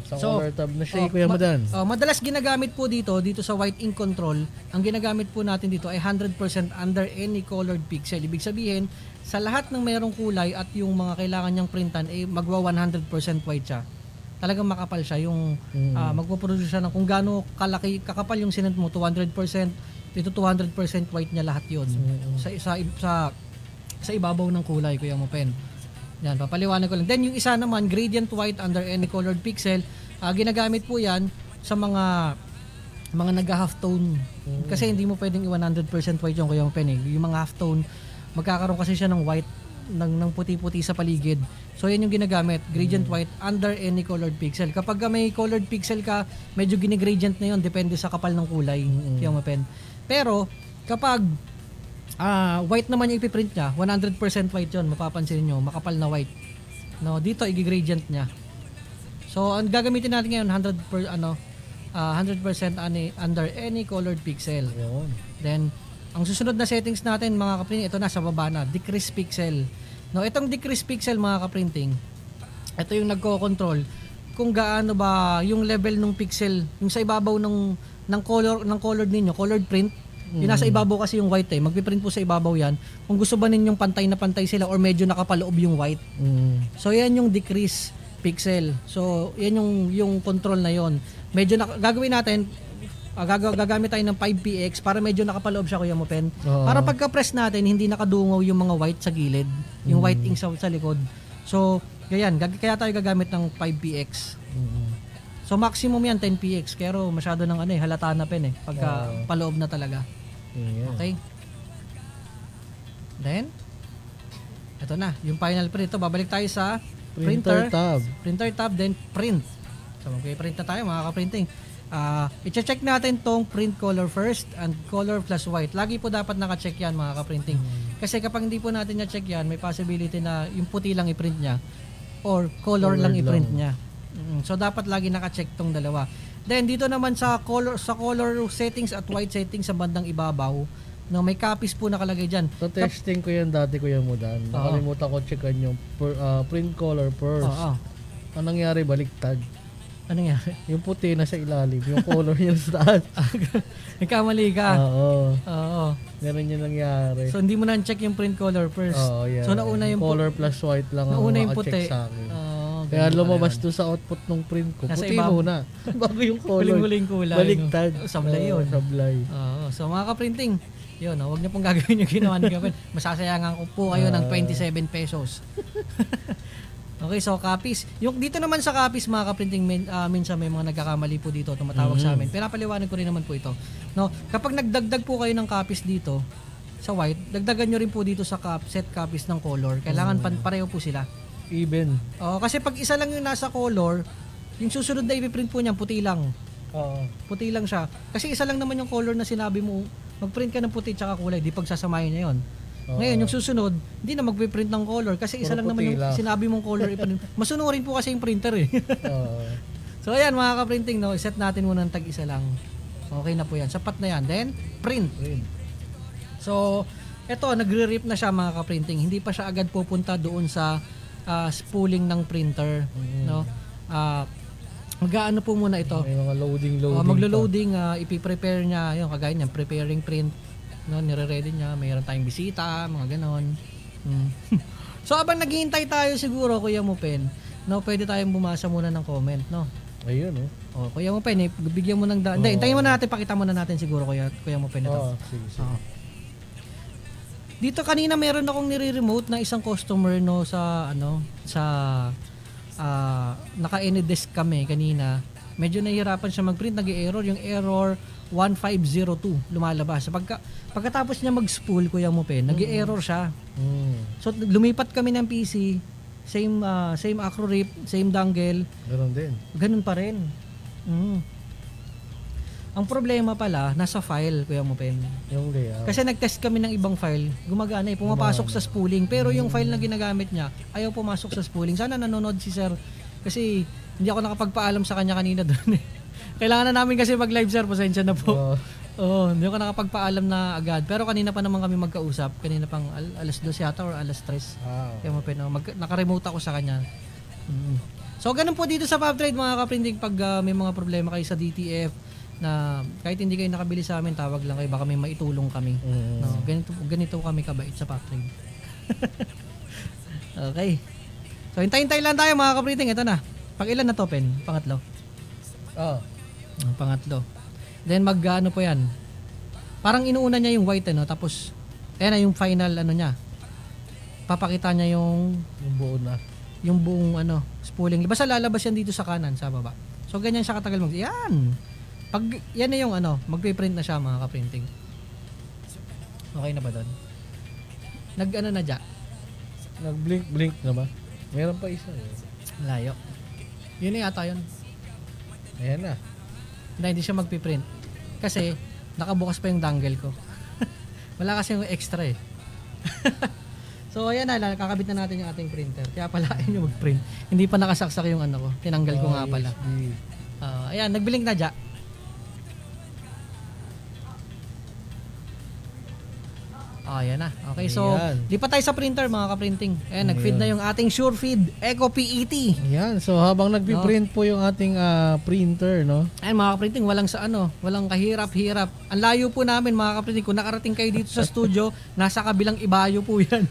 Sa color tab na siya, Kuya Madan. Madalas ginagamit po dito sa white ink control, ang ginagamit po natin dito ay 100% under any colored pixel. Ibig sabihin, sa lahat ng mayroong kulay at yung mga kailangan niyang printan, magwa 100% white siya. Talagang makapal siya. Yung magpo-produce siya ng kung gaano kalaki, kakapal yung sinent mo, 200%, dito 200% white niya lahat yun. Sa ibabaw ng kulay, Kuya mo pen. Yan, papaliwanag ko lang. Then yung isa naman, gradient white under any colored pixel, ginagamit po yan sa mga nag-half tone. Kasi hindi mo pwedeng 100% white yung Kuya mo pen. Yung mga half tone, magkakaroon kasi siya ng white, ng puti-puti sa paligid. So yan yung ginagamit, gradient white under any colored pixel. Kapag may colored pixel ka, medyo gini-gradient na yun, depende sa kapal ng kulay, Kuya mo pen. Pero kapag white naman yung ipiprint niya, 100% white yun, mapapansin niyo, makapal na white. No, dito i-gradient niya. So ang gagamitin natin ngayon 100% under any colored pixel. Then ang susunod na settings natin mga kaprinting, ito na sa baba na, decrease pixel. No, itong decrease pixel mga kaprinting, ito yung nagko-control kung gaano ba yung level ng pixel, yung sa ibabaw ng colored ninyo, colored print. Yung nasa ibabaw kasi yung white magpiprint po sa ibabaw yan. Kung gusto ba ninyong pantay na pantay sila or medyo nakapaloob yung white. So yan yung decrease pixel. So yan yung control na yon. Medyo gagawin natin, gagamit tayo ng 5px para medyo nakapaloob siya, Kuya mo pen. Para pagka-press natin, hindi nakadungaw yung mga white sa gilid. Yung white ink sa likod. So kaya tayo gagamit ng 5px. So maximum yan 10px, pero masyado ng halata na pen pagka paloob na talaga. Okay? Then ito na, yung final print. Ito, babalik tayo sa printer tab, then print. So mag-print na tayo mga ka-printing. I-check natin tong print color first and color plus white. Lagi po dapat naka-check yan mga ka-printing. Kasi kapag hindi po natin na-check yan, may possibility na yung puti lang i-print niya or color lang i-print niya. So dapat lagi naka-check tong dalawa. Then dito naman sa color settings at white settings sa bandang ibabaw, No, may copies po nakalagay diyan. So testing ko yan dati, Kuya Mudan. Nakalimutan ko checkan yung print color first. Ang nangyari, baliktad. Ano nga? Yung puti na sa ilalim, yung color niya sa taas. Nagkamali ka. Oo. Ganun yung nangyari. So hindi mo na-check yung print color first. Yeah. So nauna yung color plus white lang ang maka-check sa akin. Kaya lumabas doon sa output ng print ko. Puti muna. Bago yung color. Huling kulay. Baliktad. Sablay yun. Sablay. So mga ka-printing, yun, huwag niyo pong gagawin yung ginawa ni Kapin. Masasayangan ko po kayo ng 27 pesos. Okay, so copies. Yung dito naman sa copies, mga ka-printing, minsan may mga nagkakamali po dito, tumatawag sa amin. Pero paliwanag ko rin naman po ito. No, kapag nagdagdag po kayo ng copies dito sa white, dagdagan nyo rin po dito sa set copies ng color. Kailangan pareho po sila. Even. Kasi pag isa lang yung nasa color, yung susunod na ipiprint po niyan, puti lang. Puti lang siya. Kasi isa lang naman yung color na sinabi mo, mag-print ka ng puti tsaka kulay, di pagsasamahin niya yun. Ngayon, yung susunod, hindi na mag-print ng color kasi isa lang naman yung sinabi mong color iprint. Masunurin po kasi yung printer eh. So ayan mga ka-printing, no, set natin muna ng tag-isa lang. Okay na po yan. Sapat na yan. Then, print. So, eto, nagre-rip na siya mga ka-printing. Hindi pa siya agad pupunta doon sa spooling ng printer. No? Mag-aano po muna ito. May mga loading. Maglo-loading, ipiprepare niya, yung kagaya niya, preparing print. No, nire-ready niya, mayroon tayong bisita, mga ganon. So habang naghihintay tayo siguro, Kuya Mupen, no, pwede tayong bumasa muna ng comment, no? Ayun, Kuya Mupen, bigyan mo ng hindi, hintayin mo na natin, pakita muna natin siguro, Kuya Mupen ito. Sige. Dito kanina meron akong nire-remote na isang customer, no, sa naka-anydesk kami kanina. Medyo nahihirapan siya mag-print, nag-error, yung error 1502 lumalabas. Pagkatapos niya mag-spool, Kuya Mupen, nag-error siya. So lumipat kami ng PC, same acro rip, same dongle. Ganun din. Ganun pa rin. Ang problema pala, nasa file, Kuya Mupen. Yung layout. Kasi nag-test kami ng ibang file, gumagana pumapasok sa spooling. Pero yung file na ginagamit niya, ayaw pumasok sa spooling. Sana nanonood si Sir. Kasi hindi ako nakapagpaalam sa kanya kanina doon eh. Kailangan na namin kasi mag-live, Sir. Pasensya na po. Hindi ako nakapagpaalam na agad. Pero kanina pa naman kami magkausap. Kanina pang alas 2 yata or alas 3. Kaya naka-remote ako sa kanya. So, ganun po dito sa PubTrade, mga ka-printing. Pag may mga problema kayo sa DTF, na kahit hindi kayo nakabili sa amin, tawag lang kayo. Baka may maitulong kami. No, ganito kami kabait sa PubTrade. Okay. So, hintay-hintay lang tayo, mga ka-printing. Ito na. Pag ilan na to, Pen? Pangatlo. Pangatlo. Then mag-ano po yan. Parang inuuna niya yung white, no? Tapos, ayan na yung final, ano niya. Papakita niya yung buo na. Yung buong, spooling. Basta lalabas yan dito sa kanan, sa baba. So, ganyan siya katagal yan! Pag, yan na yung, magpiprint na siya, mga ka-printing. Okay na ba doon? Na dya? Nag-blink na ba? Meron pa isa Layo. Yun na yata yun. Ayan na. Hindi siya magpiprint. Kasi, nakabukas pa yung dongle ko. Wala kasi yung extra eh. So, ayan na. Kakabit na natin yung ating printer. Kaya pala, ayun yung mag-print. Hindi pa nakasaksak yung ko. Tinanggal ko nga pala. Ayan, nag-blink na dya. Ayan na. Okay, so lipat tayo sa printer, mga ka-printing. Ayan, nag-feed na yung ating SureFeed Eco PET. Ayan, so habang nagpi-print po yung ating printer, no? Ayan, mga ka-printing, walang kahirap-hirap. Ang layo po namin, mga ka-printing. Kung nakarating kayo dito sa studio, nasa kabilang ibayo po yan.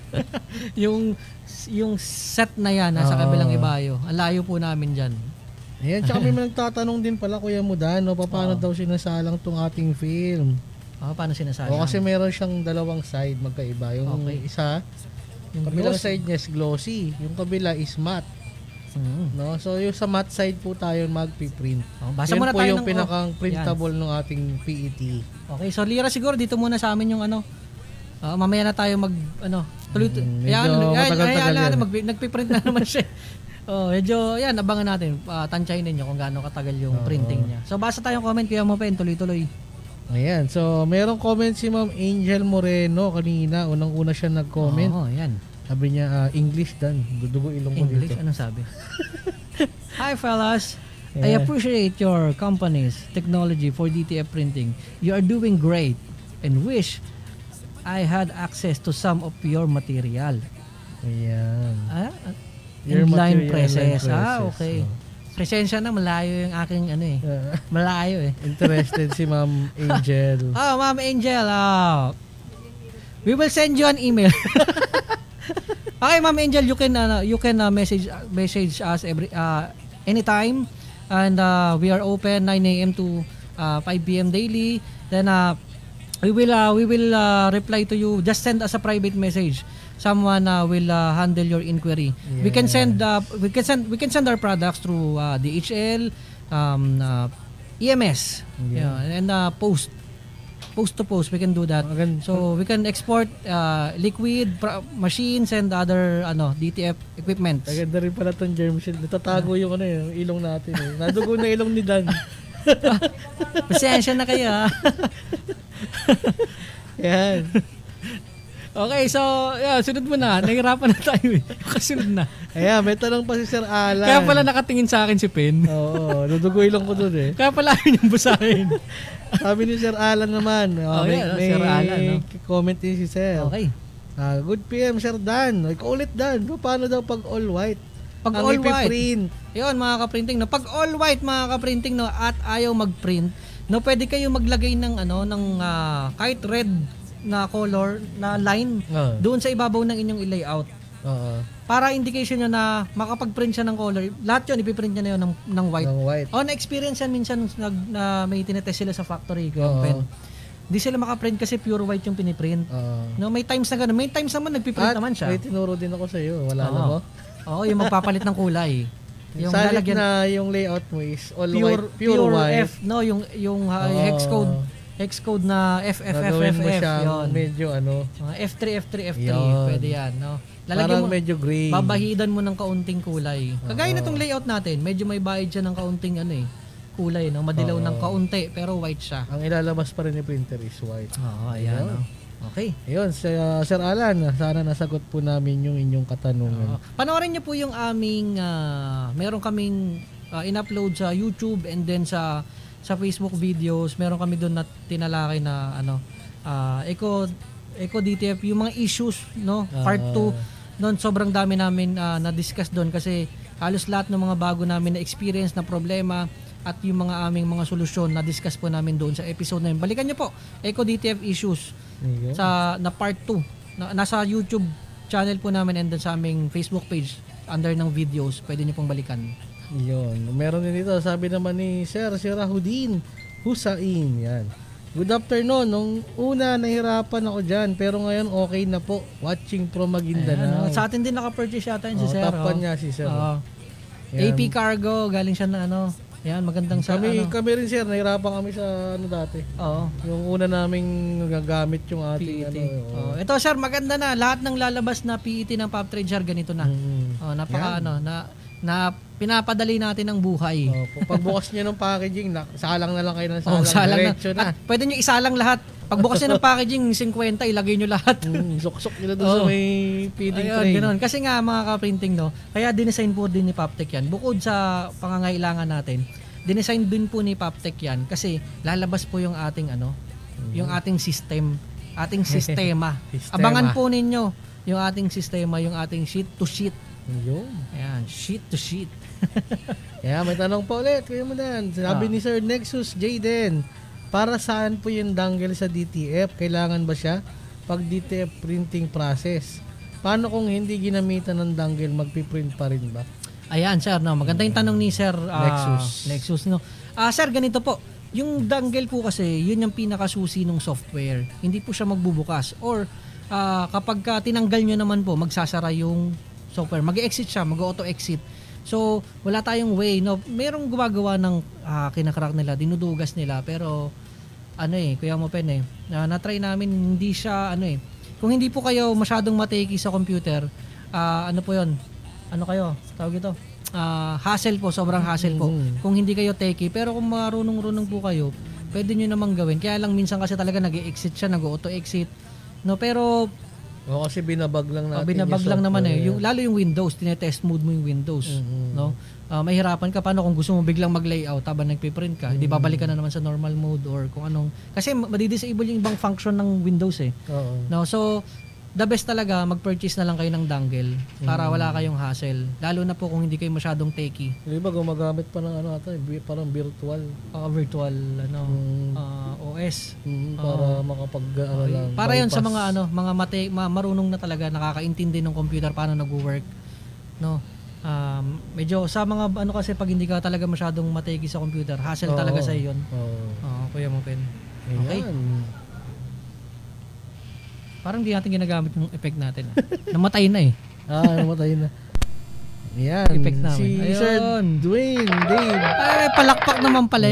yung set na yan, nasa kabilang ibayo. Ang layo po namin dyan. Ayan, tsaka may nagtatanong din pala, Kuya Mudan, no? Paano daw sinasalang tong ating film? Paano sinasayang? Kasi meron siyang dalawang side magkaiba. Yung isa, yung kabilang side niya is glossy. Yung kabila is matte. No? So yung sa matte side po tayo magpiprint. Basa muna po tayo yung pinakang printable ng ating PET. Okay, so Lira siguro dito muna sa amin yung mamaya na tayo tuloy. Nagpiprint na naman siya. Medyo yan, abangan natin. Tansyahin ninyo kung gaano katagal yung printing niya. So basa tayong comment, Kuya Mupen, tuloy-tuloy. Ayan, so merong comment si Ma'am Angel Moreno kanina. Unang-una siya nag-comment. Ayan. Sabi niya, English dan. Dudugo ilong mo dito. English? Anong sabi? Hi fellas, I appreciate your company's technology for DTF printing. You are doing great and wish I had access to some of your material. Ayan. Inline presses. Oh. Okay. Presensya na, malayo yung aking malayo eh. Interested si Ma'am Angel. Ma'am Angel, we will send you an email. Okay, Ma'am Angel, you can message us anytime, and we are open 9 a.m. to 5 p.m. daily. Then we will reply to you. Just send us a private message. Someone will handle your inquiry. Yeah. We can send our products through DHL, EMS, and post to post. We can do that. So we can export liquid machines and other DTF equipment. Maganda rin pala tong germ shield. Natatago yung yung ilong natin. Nadugo na ilong ni Dan. Pasensya na kayo. Yan. Okay, so sunod mo na. Nahirapan na tayo eh. Kasunod na. Ayan, may tanong pa si Sir Alan. Kaya pala nakatingin sa akin si Pen. Oo, nadugo ilong ko dun eh. Kaya pala ayaw niyang basahin. Sabi ni Sir Alan naman. May Sir Alan, comment din si Sir. Okay. Good PM, Sir Dan. Ikulit Dan. Paano daw pag all white? Pag ang all white. Print. Yun, mga kaprinting. Pag all white, mga kaprinting, at ayaw mag-print, pwede kayo maglagay ng kahit red na color na line doon sa ibabaw ng inyong i-layout. Para indication nyo na makapag-print siya ng color. Lahat yun, ipiprint niya na yun ng white. Na-experience yan minsan na may tinetest sila sa factory. Pen. Di sila makaprint kasi pure white yung piniprint. May times na gano'n. May times naman nagpiprint naman siya. May tinuro din ako sa iyo. Wala na mo? Oo, yung magpapalit ng kulay. Yung lalagyan na yung layout mo is all pure white. Yung hex code na Gagawin mo siya medyo F3 pwede yan, Parang medyo gray. Babahidan mo ng kaunting kulay. Kagaya na tong layout natin, medyo may bahid siya ng kaunting kulay, madilaw ng kaunti pero white siya. Ang ilalabas pa rin ni printer is white. Ayan. Okay. Ayun, Sir Alan, sana nasagot po namin yung inyong katanungan. Panoorin niyo po yung aming meron kaming in-upload sa YouTube and then sa Facebook videos. Meron kami doon na tinalakay na Eco DTF, yung mga issues, part 2. Doon sobrang dami namin na-discuss doon kasi halos lahat ng mga bago namin na experience na problema at yung mga aming mga solusyon na-discuss po namin doon sa episode na yun. Balikan niyo po, Eco DTF issues na part 2. Nasa YouTube channel po namin and then sa aming Facebook page under ng videos. Pwede niyo pong balikan. Yun. Meron din dito. Sabi naman ni Sir Rahudin Husain. Yan. Good afternoon. Nung una, nahirapan ako dyan. Pero ngayon, okay na po. Watching from Maguindanao. Sa atin din naka-purchase yata yun si Sir. Tapan niya si Sir. AP Cargo. Galing siya na Yan, magandang kami rin Sir, nahirapan kami sa ano dati. Oo. Yung una naming gagamit yung ating PET. Ito Sir, maganda na. Lahat ng lalabas na PET ng Pop Trade Sir, ganito na. Napaka na pinapadali natin ang buhay. Pagbukas niyo ng packaging, salang na lang kayo ng salang. Diretso na. At pwede niyo isalang lahat. Pagbukas niyo ng packaging, 50, ilagay niyo lahat. Suksok nila doon sa may feeding tray. Ganoon. Kasi nga mga ka-printing, kaya dinesign po din ni Poptech yan. Bukod sa pangangailangan natin, dinesign din po ni Poptech yan kasi lalabas po yung ating yung ating system, ating sistema. Abangan po ninyo yung ating sistema, yung ating sheet to sheet. Ayan, sheet to sheet. May tanong pa ulit. Kaya mo dan. Sabi ni Sir Nexus Jaden, para saan po yung dangle sa DTF? Kailangan ba siya pag DTF printing process? Paano kung hindi ginamitan ng dangle, magpiprint pa rin ba? Ayan, Sir. Maganda yung tanong ni Sir Nexus. Sir, ganito po. Yung dangle po kasi, yun yung pinakasusi ng software. Hindi po siya magbubukas. Or kapag tinanggal nyo naman po, magsasara yung software. Mag-exit siya, mag-auto-exit. So, wala tayong way. Merong gumagawa ng kinakarak nila, dinudugas nila. Pero, Kuya Mopen na-try namin, hindi siya, kung hindi po kayo masyadong mateki sa computer, po yun? Tawag ito? Hassle po, sobrang hassle po. Kung hindi kayo techie, pero kung marunong-runong po kayo, pwede nyo namang gawin. Kaya lang minsan kasi talaga nag-exit siya, nag-auto-exit. Pero Kasi binabag lang natin. Binabag lang naman lalo yung Windows, tinetest mode mo yung Windows, no? Mahirapan ka paano kung gusto mo biglang mag-layout habang nagpiprint ka. Hindi babalik ka na naman sa normal mode or kung anong kasi madi-disable yung ibang function ng Windows No, so the best talaga mag-purchase na lang kayo ng dongle para wala kayong hassle. Lalo na po kung hindi kayo masyadong techy. Di ba gumagamit pa ng parang virtual OS para makapag lang. Para 'yon sa mga mga marunong na talaga nakakaintindi ng computer paano nagwo-work, no? Medyo sa mga kasi pag hindi ka talaga masyadong mategi sa computer, hassle talaga sa iyo 'yon. Kuya Mungkin. Okay. Parang di natin ginagamit yung effect natin. Namatay na namatay na. Yan. Effect namin. Si Sir Dwayne, Dave. Palakpak naman pala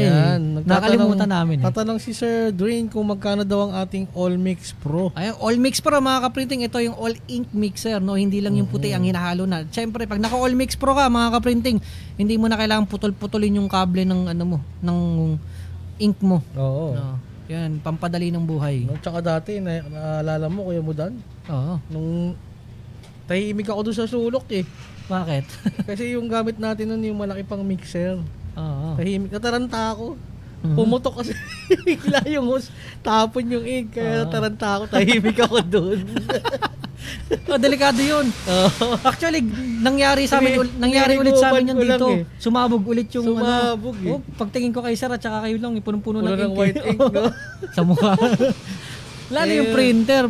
Nakalimutan namin. Tatanong si Sir Dwayne kung magkano daw ang ating All-Mix Pro. All-Mix Pro mga kaprinting. Ito yung all-ink mixer. No? Hindi lang yung puti ang hinahalo na. Siyempre, pag naka All-Mix Pro ka mga kaprinting, hindi mo na kailangan putol-putulin yung kable ng ng ink mo. Oo. No? Yan, pampadali ng buhay. Tsaka dati, naalala mo, Kuya Mudan? Oo. Nung tahimik ako doon sa sulok Bakit? Kasi yung gamit natin nun yung malaki pang mixer. Oo. Tahimik. Nataranta ako. Pumutok kasi bigla yung host. Tapon yung ink. Kaya nataranta ako. Tahimik ako doon. Delikado yun. Actually, nangyari ulit sa amin yun dito. Sumabog ulit yung pagtingin ko kay Sir at saka kayo lang, punong-puno ng ink. White ink, no? Sa mukha. Lalo yung printer,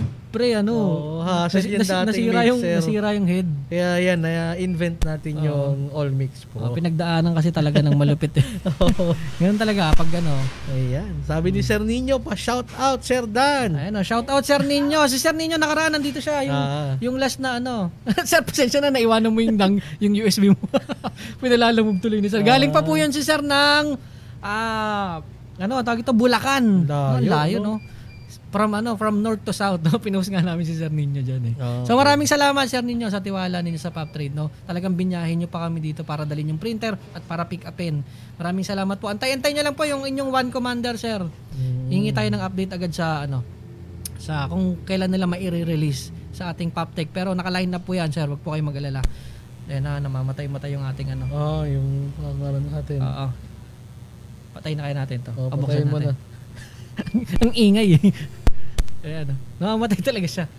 nasira yung head. Kaya yan, na-invent natin yung All-Mix Pro. Pinagdaanan kasi talaga ng malupit. Ganun talaga, pag Ayan. Sabi ni Sir Nino, pa-shout out, Sir Dan. Ayan, shout out Sir Nino. Si Sir Nino nakaraan, nandito siya. Yung last na Sir, pasensya na, naiwanan mo yung USB mo. Pinalalamove tuloy ni Sir. Galing pa po yun si Sir ng, tawag ito, Bulacan. Layo, no? From north to south, no? Pinost nga namin si Sir Nino dyan So maraming salamat Sir Nino sa tiwala ninyo sa Pop Trade, no? Talagang binyahin nyo pa kami dito para dalhin yung printer at para pick upin. Maraming salamat po. Antay-antay nyo lang po yung inyong One Commander, Sir. Hingi tayo ng update agad sa sa kung kailan nila mai-release sa ating Pop Tech. Pero naka-line up po yan, Sir. Wag po kayong mag-alala. Namamatay-matay yung ating yung pangalan natin. Patay na kayo natin to. Patayin mo na. Ang ingay Ayan. Namamatay talaga siya.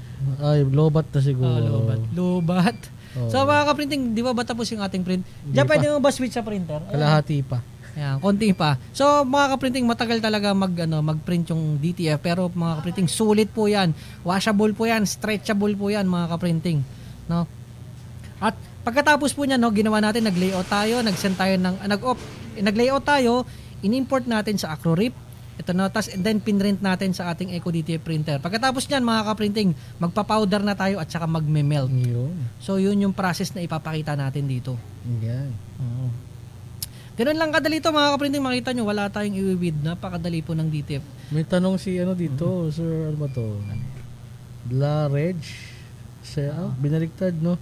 Lobat na siguro. Lobat. So mga kaprinting, di ba tapos yung ating print? Diyan pwede mo ba switch sa printer? Kalahati pa. Ayan, konti pa. So mga kaprinting, matagal talaga mag-print yung DTF. Pero mga kaprinting, sulit po yan. Washable po yan. Stretchable po yan mga kaprinting. No? At pagkatapos po niya, ginawa natin, nag-layout tayo, nag-send tayo nag-layout tayo, in-import natin sa Acrorip. Ito na, and then pinrint natin sa ating Eco DTF printer. Pagkatapos niyan, mga kaprinting, magpa-powder na tayo at saka magme-melt. So yun yung process na ipapakita natin dito. Yan. Ganun lang kadali to mga kaprinting, makita nyo, wala tayong iwiwid. Napakadali po ng DTF. May tanong si dito, Sir, ano ba to? Blareg. Binaliktad, no?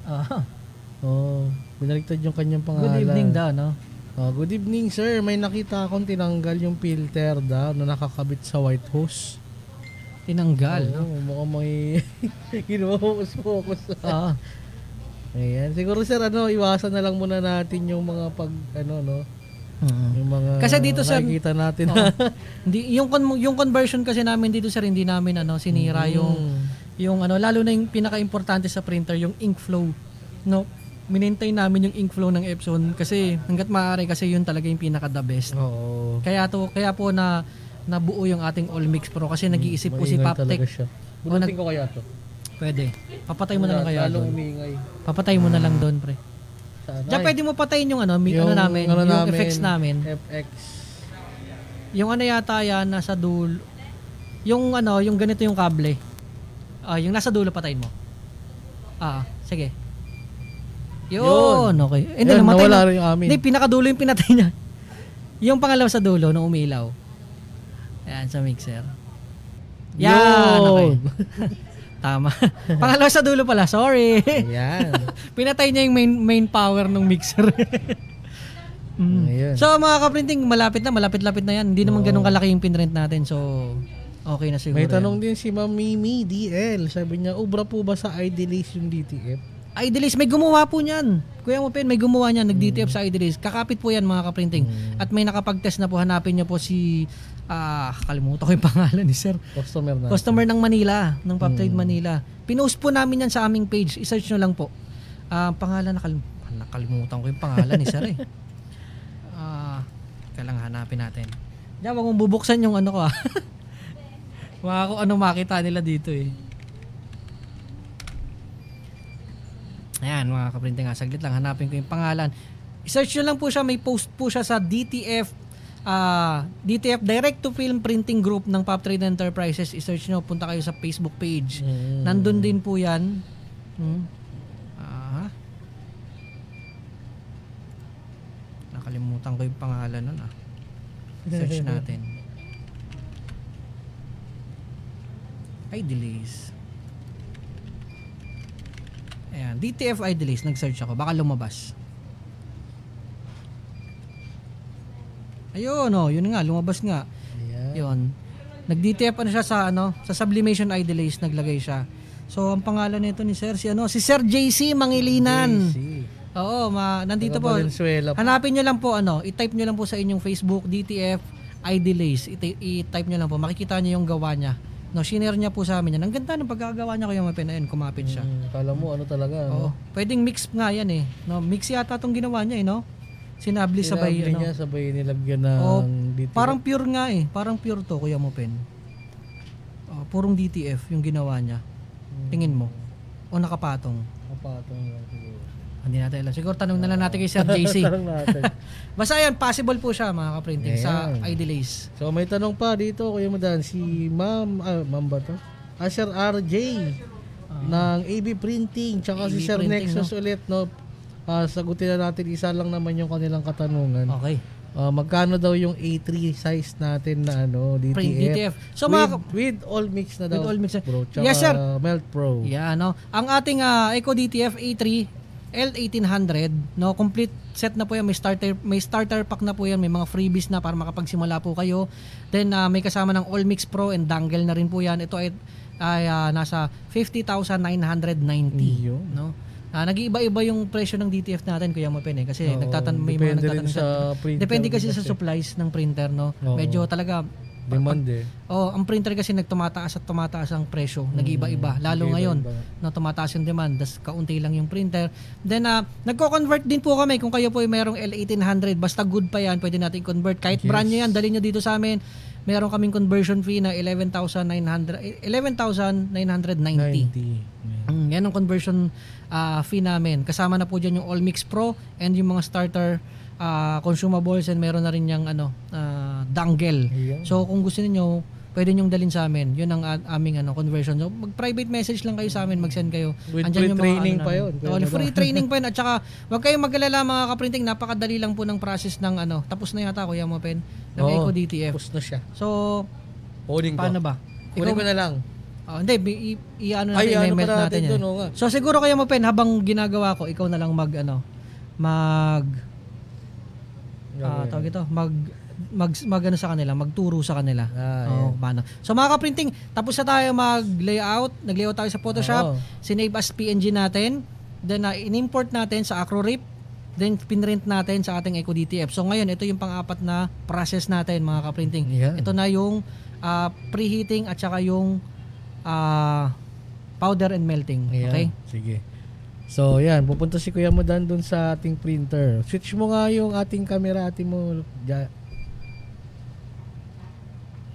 Binaliktad yung kanyang pangalan. Good evening daw, no? Good evening, sir. May nakita akong tinanggal yung filter daw na nakakabit sa white hose. Tinanggal? Mukhang may ginawa-focus. Ayan. Siguro, sir, iwasan na lang muna natin yung mga yung mga kasi dito, sir, nakikita natin. Hindi, yung conversion kasi namin dito, sir, hindi namin sinira yung lalo na yung pinaka-importante sa printer, yung ink flow. No? Minintay namin yung ink flow ng Epson kasi hangga't maaari kasi yun talaga yung pinaka the best. Kaya po nabuo yung ating All-Mix Pro kasi nag-iisip po si Poptech. Bunutin ko kaya to. Pwede. Papatay mo na lang kaya doon. Umingay. Papatay mo na lang doon, pre. Diyan pwede mo patayin yung yung effects namin. FX. Yung yata yan nasa dulo. Yung ganito yung kable. Yung nasa dulo patayin mo. Sige. Yun, okay. Hindi, nawala rin yung amin. Hindi, pinakadulo yung pinatay niya. Yung pangalawa sa dulo, nung umilaw. Ayan, sa mixer. Yan, okay. Tama. Pangalawa sa dulo pala, sorry. Ayan. Pinatay niya yung main power ng mixer. So, mga kaprinting, malapit na yan. Hindi naman ganun kalaki yung pinrent natin. So, Okay na siguro. May tanong din si Ma'am Mimi DL. Sabi niya, ubra po ba sa Idealist yung DTF? Idealist, may gumawa po niyan. Kuya mo, may gumawa niyan, nag-DTF sa Idealist. Kakapit po yan mga kaprinting. At may nakapag-test na po, hanapin niyo po si, kalimutan ko yung pangalan ni Sir. Customer ng Manila, ng PopTrade Manila. Pinost po namin yan sa aming page. I-search nyo lang po. Pangalan, nakalimutan ko yung pangalan ni Sir eh. Kailangan hanapin natin. Diyan, wag mong bubuksan yung ano ko Mga kung ano makita nila dito eh. Ayan mga kaprinting, saglit lang, hanapin ko yung pangalan. I-search nyo lang po siya, may post po siya sa DTF Direct to Film Printing Group ng PopTrade Enterprises. I-search nyo, punta kayo sa Facebook page. Nandun din po yan. Nakalimutan ko yung pangalan nun Search natin. Idealist. Ayan, DTF Idealist, nag-search ako, baka lumabas. Ayun yun nga, lumabas nga. Ayan. Yun. Nag-DTF siya sa sa Sublimation Idealist, naglagay siya. So ang pangalan nito ni Sir si Sir JC Mangilinan. Oo, nandito po. Hanapin niyo lang po i-type niyo lang po sa inyong Facebook DTF Idealist. I-type niyo lang po, makikita niyo yung gawa niya. Shinare niya po sa amin yan. Ang ganda ng pagkagawa niya kaya mapinain, kumapit siya. Kala mo talaga. Oo. Pwedeng mix nga yan eh. Mix yata itong ginawa niya Sinabli sabay niya, sabay nilagyan ng DTF. Parang pure nga eh. Parang pure to, Kuya Mopen. Purong DTF yung ginawa niya. Tingin mo. O nakapatong? Nakapatong lang siguro. Hindi natin alam. Siguro tanong na lang natin kay Sir JC. Tanong natin. Basta yan, possible po siya mga kaprinting sa Idealist. So may tanong pa dito, Kuya Modan, si Ma'am ba to? Sir RJ ng AB Printing, tsaka si Sir Nexus ulit, sagutin na natin, isa lang naman yung kanilang katanungan. Okay. Magkano daw yung A3 size natin na DTF? So with all mix na daw. With all mix. Bro, tsaka yes sir. Melt Pro. Yeah, ang ating Eco DTF A3 L1800, complete set na po yan, may starter pack na po yan, may mga freebies na para makapagsimula po kayo. Then may kasama ng All Mix Pro and dongle na rin po yan. Ito ay nasa 50,990. Nag-iiba-iba yung presyo ng DTF natin, Kuya Mopen kasi may mga nagtatanong sa printer. Depende kasi sa supplies ng printer, Medyo talaga demand ang printer kasi tumataas ang presyo. Nag-iiba-iba. Lalo ngayon, tumataas yung demand, das kaunti lang yung printer. Then nagko-convert din po kami kung kayo po ay mayroong L1800, basta good pa yan, pwede natin convert. Kahit brand nyo yan, dali nyo dito sa amin. Meron kaming conversion fee na 11,990. Yan ang conversion fee namin. Kasama na po dyan yung All Mix Pro and yung mga starter consumables, and meron na rin yung dongle. So kung gusto niyo, pwede niyo dalhin sa amin. Yun ang aming conversion. So mag-private message lang kayo sa amin, mag-send kayo. With free training pa yun. Free training pa yun. At saka wag kayong mag-alala mga kaprinting, napakadali lang po ng process ng tapos na yata Kuya Mopen ng Eco DTF. Tapos na siya. So paano ba? Kunin ko na lang. Hindi, i-melt natin yan. So siguro Kuya Mopen, habang ginagawa ko, ikaw na lang sa kanila, magturo sa kanila. Paano. So mga kaprinting, tapos na tayo nag-layout tayo sa Photoshop, sinave as PNG natin, then in-import natin sa Acrorip, then pinrint natin sa ating Eco DTF. So ngayon, ito yung pang-apat na process natin mga kaprinting. Ito na yung preheating at saka yung powder and melting. Okay? Sige. So, yan. Pupunta si Kuya Modan dun sa ating printer. Switch mo nga yung ating camera,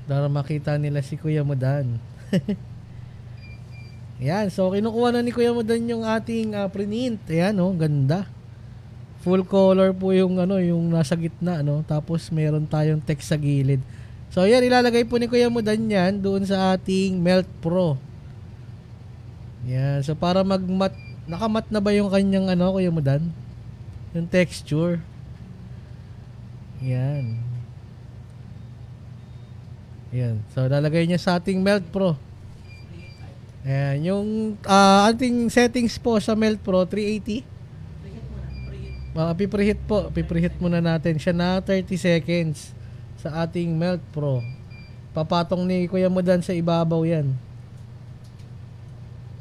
para makita nila si Kuya Modan. Yan. So, kinukuha na ni Kuya Modan yung ating print. Ayan, ganda. Full color po yung yung nasa gitna, Tapos, meron tayong text sa gilid. So, yan. Ilalagay po ni Kuya Modan yan doon sa ating Melt Pro. Yan. So, para nakamat na ba yung kanyang Kuya Modan? Yung texture. Yan. Yan. So, lalagay niya sa ating Melt Pro. Ayan. Yung ating settings po sa Melt Pro, 380. Pipreheat po. Pipreheat muna natin siya na 30 seconds sa ating Melt Pro. papatong ni Kuya Mudan sa ibabaw yan.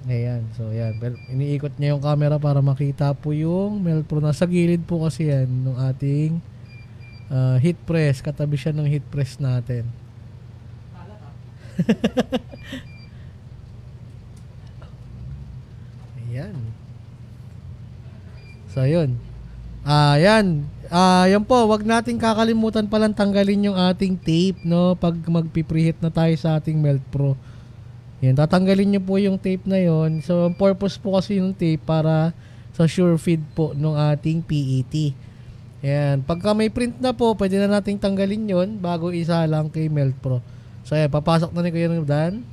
Ayan, so yan. Iniikot niya yung camera para makita po yung Melpro. Nasa gilid po kasi yan ng ating heat press. Katabi siya ng heat press natin. Ayan. So yun. Yan. Yan po, wag nating kakalimutan palang tanggalin yung ating tape, no? Pag magpipreheat na tayo sa ating Melpro. Yan, tatanggalin nyo po yung tape na yon. So, ang purpose po kasi yung tape para sa sure feed po ng ating PET. Yan, pagka may print na po, pwede na nating tanggalin yon bago isa lang kay Melpro. So, yan, papasok na ni Kuya Dan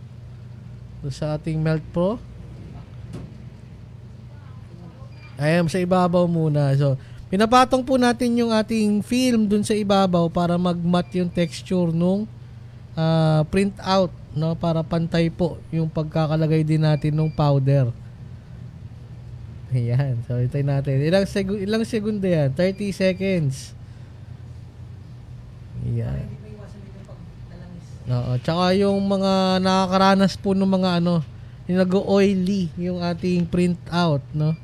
sa ating Melpro. Ayan, sa ibabaw muna. So, pinapatong po natin yung ating film dun sa ibabaw para mag-matte yung texture nung print out, no? Para pantay po yung pagkakalagay din natin nung powder. Ayan. So, hintayin natin. Ilang segundo yan? 30 seconds. Ayan. Oo. Tsaka yung mga nakakaranas po ng mga yung nag-oily yung ating print out, no?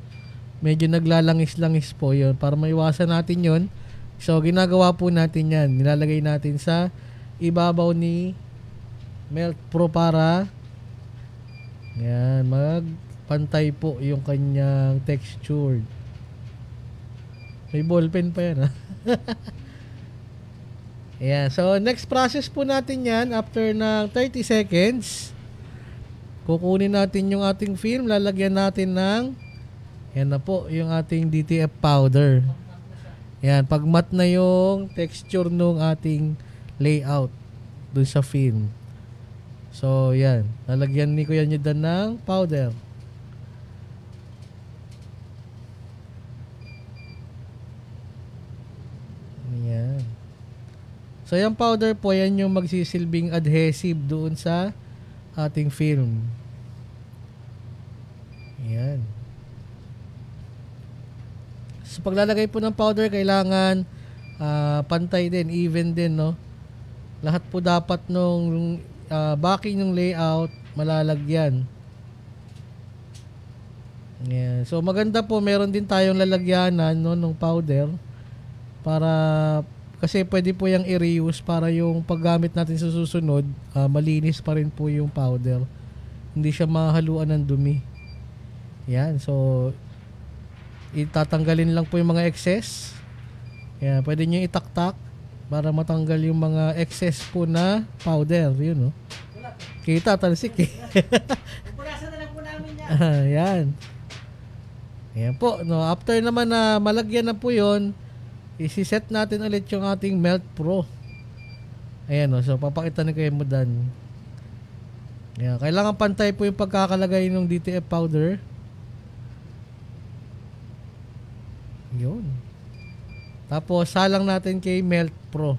Medyo naglalangis-langis po yun. Para maiwasan natin yun, so ginagawa po natin yan. Nilalagay natin sa ibabaw ni Melpro para yan, magpantay po yung kanyang texture. May ballpen pa yan, ha? Ayan. So, next process po natin yan after ng 30 seconds. Kukunin natin yung ating film. Lalagyan natin ng yan na po yung ating DTF powder. Yan, pag matte na yung texture nung ating layout dun sa film. So, yan. Lalagyan ni Kuya Nyodan ng powder. Yan. So, yung powder po, yan yung magsisilbing adhesive doon sa ating film. Yan. So, paglalagay po ng powder, kailangan pantay din, even din, no? Lahat po dapat nung backing ng layout, malalagyan. Yeah. So, maganda po, meron din tayong lalagyanan, no, ng powder para, kasi pwede po yung i-reuse para yung paggamit natin sa susunod, malinis pa rin po yung powder. Hindi siya mahaluan ng dumi. Yan. So, itatanggalin lang po yung mga excess. Yan, pwede nyo itaktak para matanggal yung mga excess po na powder. Yun, no? Kita, talsik eh. Pupunasan na lang po namin yan. Yan. Yan po, no? After naman na malagyan na po yun, isi-set natin ulit yung ating Melpro. Ayan, no? So, papakita ni Kuya Mudan. Yan. Kailangan pantay po yung pagkakalagay ng DTF powder. Yun. Tapos, salang natin kay Melpro.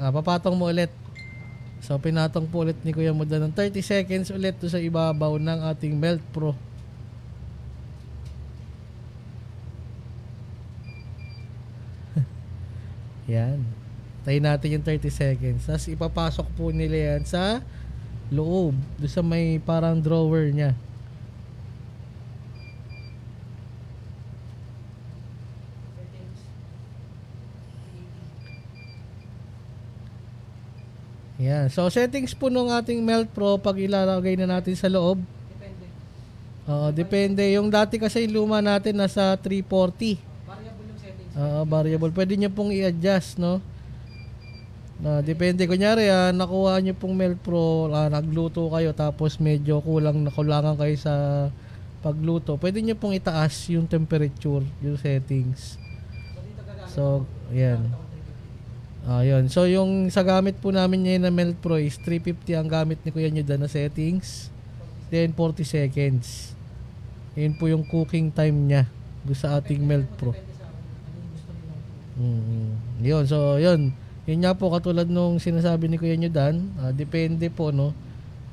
Papatong mo ulit. So, pinatong po ulit ni Kuya Mudan ng 30 seconds ulit to sa ibabaw ng ating Melpro. Yan. Tayo natin yung 30 seconds. Tapos, ipapasok po nila yan sa loob. Doon sa may parang drawer niya. Yan. So, settings po nung ating Melpro pag ilalagay na natin sa loob. Depende. Depende. Yung dati kasi yung luma natin nasa 340. Variable yung settings. Variable. Pwede nyo pong i-adjust, no? Depende. Kunyari, nakuha nyo pong Melpro, nagluto kayo tapos medyo nakulangan kayo sa pagluto. Pwede nyo pong itaas yung temperature, yung settings. So, yan. Yun. So, yung sa gamit po namin ngayon na Melpro is 350 ang gamit ni Kuya Nyodan na settings. Then, 40 seconds. Yun po yung cooking time niya sa ating Melpro. Yun. So, yun. Yun nga po, katulad nung sinasabi ni Kuya Nyodan, depende po, no?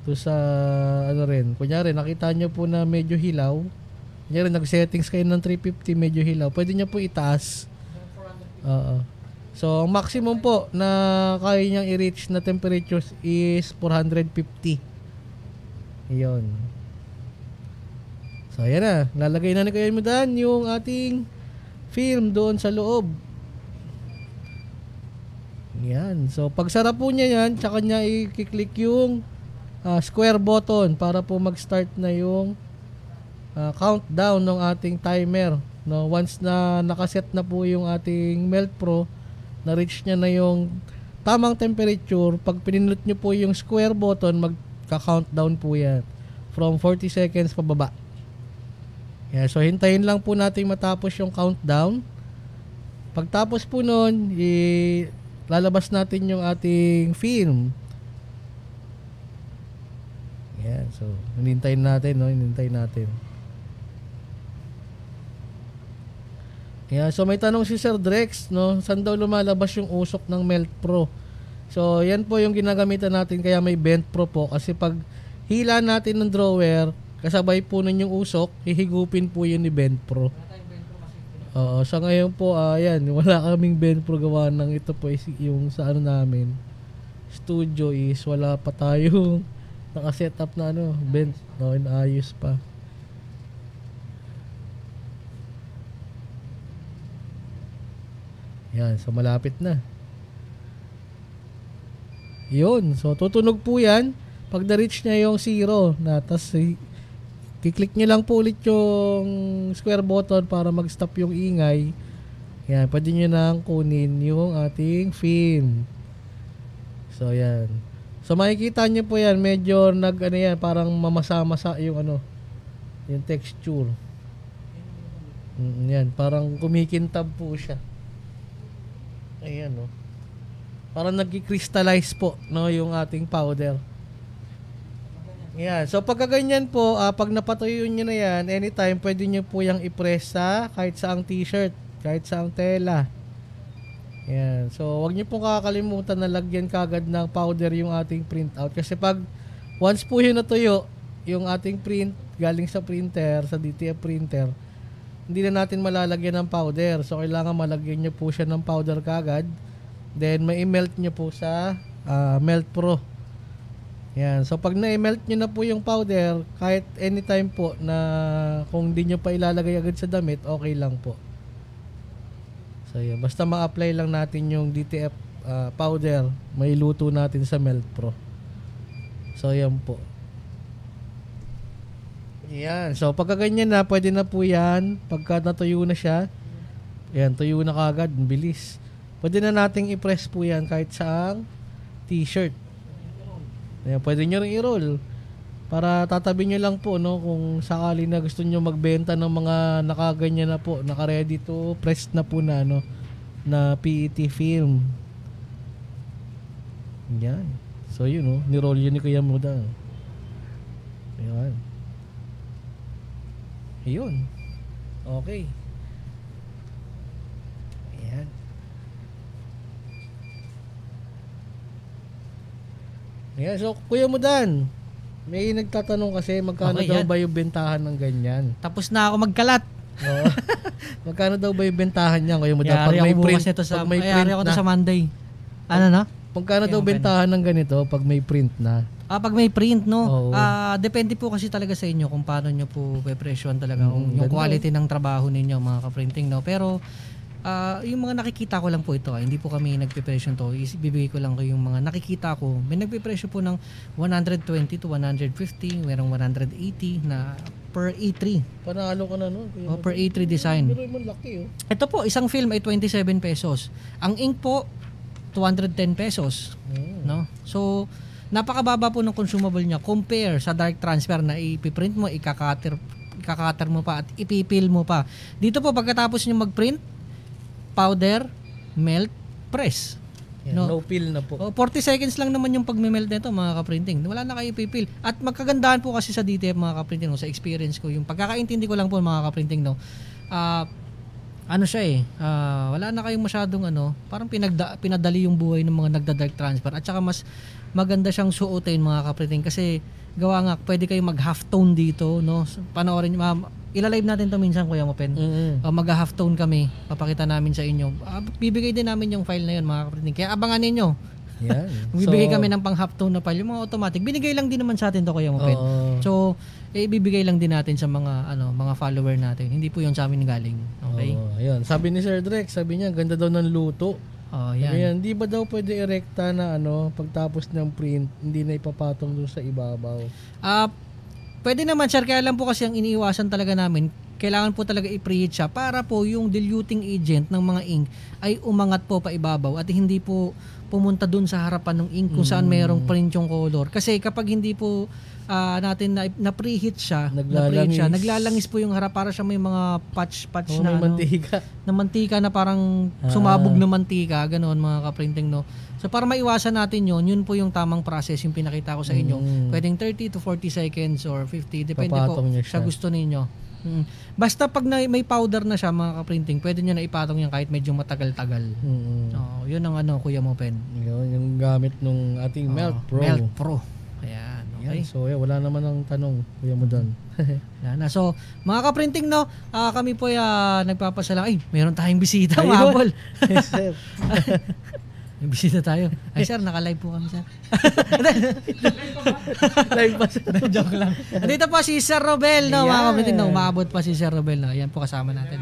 To sa, rin. Kunyari, nakita nyo po na medyo hilaw. Kunyari, nag-settings kayo ng 350, medyo hilaw. Pwede nyo po itaas. So, ang maximum po na kaya niyang i-reach na temperatures is 450. Iyon. So, ayan na. Lalagay na ni Kuya Mudan yung ating film doon sa loob. Yan. So, pag sarap po niya yan, tsaka niya i-click yung square button para po mag-start na yung countdown ng ating timer. No, once na nakaset na po yung ating Melt Pro, na-reach niya na yung tamang temperature, pag pinindot niyo po yung square button, magka-countdown po yan from 40 seconds pababa. Yeah, so hintayin lang po natin matapos yung countdown. Pagtapos po nun, lalabas natin yung ating film. Yeah, so hinintayin natin, no? Hinintayin natin. Yeah, so may tanong si Sir Drex, no? Saan daw lumalabas yung usok ng Melt Pro? So, yan po yung ginagamitan natin, kaya may Vent Pro po. Kasi pag hila natin ng drawer, kasabay po nun yung usok, hihigupin po yun ni Vent Pro. Sa ngayon po, ayan, wala kaming Vent Pro gawa ng ito po yung sa ano namin. Studio is wala pa tayong naka-setup na vent, no, inaayos pa. Yan, so malapit na. Yun, so tutunog po yan pag na-reach niya yung 0 na, tas kiklik niyo lang po ulit yung square button para mag-stop yung ingay. Yan, pwede nyo nang kunin yung ating film. So yan. So makikita niyo po yan, medyo yan, parang mamasa-masa yung yung texture. Yan, parang kumikintab po siya. Ayan, no. Parang nag-crystallize po, no, yung ating powder. Ayan. So, pagkaganyan po, pag napatuyo nyo na yan, anytime, pwede nyo po yung i-press sa kahit saang t-shirt, kahit saang tela. Ayan. So, wag nyo po kakalimutan na lagyan kagad ng powder yung ating printout. Kasi pag once po yun natuyo, yung ating print galing sa printer, sa DTF printer, hindi na natin malalagyan ng powder. So, kailangan malagyan nyo po siya ng powder kagad. Then, mai-melt nyo po sa Melt Pro. Yan. So, pag na-melt nyo na po yung powder, kahit anytime po na kung hindi nyo pa ilalagay agad sa damit, okay lang po. So, yan. Basta ma-apply lang natin yung DTF powder, may luto natin sa Melt Pro. So, yan po. Yan. So, pagka ganyan na, pwede na po yan. Pagka natuyo na siya, yan, tuyo na kagad, bilis. Pwede na nating i-press po yan kahit saang t-shirt. Yan, pwede nyo rin i-roll. Para tatabi nyo lang po, no, kung sakali na gusto nyo magbenta ng mga nakaganyan na po, naka-ready to press na po na, na PET film. Yan. So, yun, no, ni-roll yun ni Kuya Muda. Yan. Ayun. Okay. Ayan. Ayan. So, Kuya Mudan, may nagtatanong kasi magkano daw ba yung bentahan ng ganyan? Tapos na ako magkalat. Oo. Magkano daw ba yung bentahan niya, Kuya Mudan? Pag may print, pag may print na. Sa Monday. Ano na? Magkano daw bentahan ng ganito pag may print na? Pag may print, no? Depende po kasi talaga sa inyo kung paano nyo po pe-presyon talaga yung quality ng trabaho ninyo, mga ka-printing, no? Pero yung mga nakikita ko lang po ito, hindi po kami nagpe-presyon to. Ibibigay ko lang ko yung mga nakikita ko. May nagpe-presyon po ng 120 to 150, merong 180 na per A3. Panalo ka na, no? Per A3 design. Pero yung laki, oh. Ito po, isang film ay 27 pesos. Ang ink po, 210 pesos. No? So, napakababa po ng consumable niya compare sa dark transfer na ipiprint mo, ikakater mo pa at ipipil mo pa. Dito po pagkatapos niyo mag-print, powder, melt, press. Yeah, no peel na po. 40 seconds lang naman yung pag-melt nito, mga ka-printing. Wala na kayo ipipil. At magkagandahan po kasi sa DTF, mga ka-printing, no, sa experience ko, yung pagkakaintindi ko lang po, mga ka-printing, no, wala na kayong masyadong parang pinadali yung buhay ng mga nagda-dark transfer at saka mas maganda siyang suotin, mga ka-printing, kasi gawa nga pwede kayong mag half tone dito, no. Panoorin Ilalive natin to minsan, Kuya Mopen. Mag-half tone kami, papakita namin sa inyo. Bibigay din namin yung file na yun, mga kaprinting. Kaya abangan ninyo. Yan. Bibigay kami ng pang half tone na file, yung mga automatic. Binigay lang din naman sa atin to, Kuya Mopen. So, ibibigay lang din natin sa mga follower natin. Hindi po yun sa amin galing. Okay? Ayun. Sabi ni Sir Drek, sabi niya, ganda daw ng luto. Yan. Hindi ba daw pwede erekta na pagtapos ng print, hindi na ipapatong doon sa ibabaw? Pwede naman, sir, kaya lang po kasi ang iniiwasan talaga namin, kailangan po talaga i-preheat siya para po yung diluting agent ng mga ink ay umangat po pa ibabaw at hindi po pumunta dun sa harapan ng ink kung saan mayroong print yung color. Kasi kapag hindi po natin na preheat siya, naglalangis po yung harap para siya may mga patch na mantika na parang sumabog na mantika, ganoon mga kaprinting, no. So para maiwasan natin yun po yung tamang process yung pinakita ko sa inyo. Pwedeng 30 to 40 seconds or 50, depende po sa gusto ninyo. Basta pag may powder na siya, mga kaprinting, pwede nyo na ipatong yan kahit medyo matagal-tagal. Yun ang Kuya Mopen. Yun, yung gamit nung ating Melt Pro. Melt Pro. Ayan, okay. So wala naman ang tanong, Kuya mo doon. So, mga kaprinting, no, kami po nagpapasala. Ay, meron tayong bisita, mabol. Yes, sir. May bisita tayo. Ay, sir, naka-live po kami, sir. Live pa, sir. Joke lang. Dito po si Sir Robel, no, mga kaprinting, no, umaabot pa si Sir Robel, no. Ayan po kasama natin.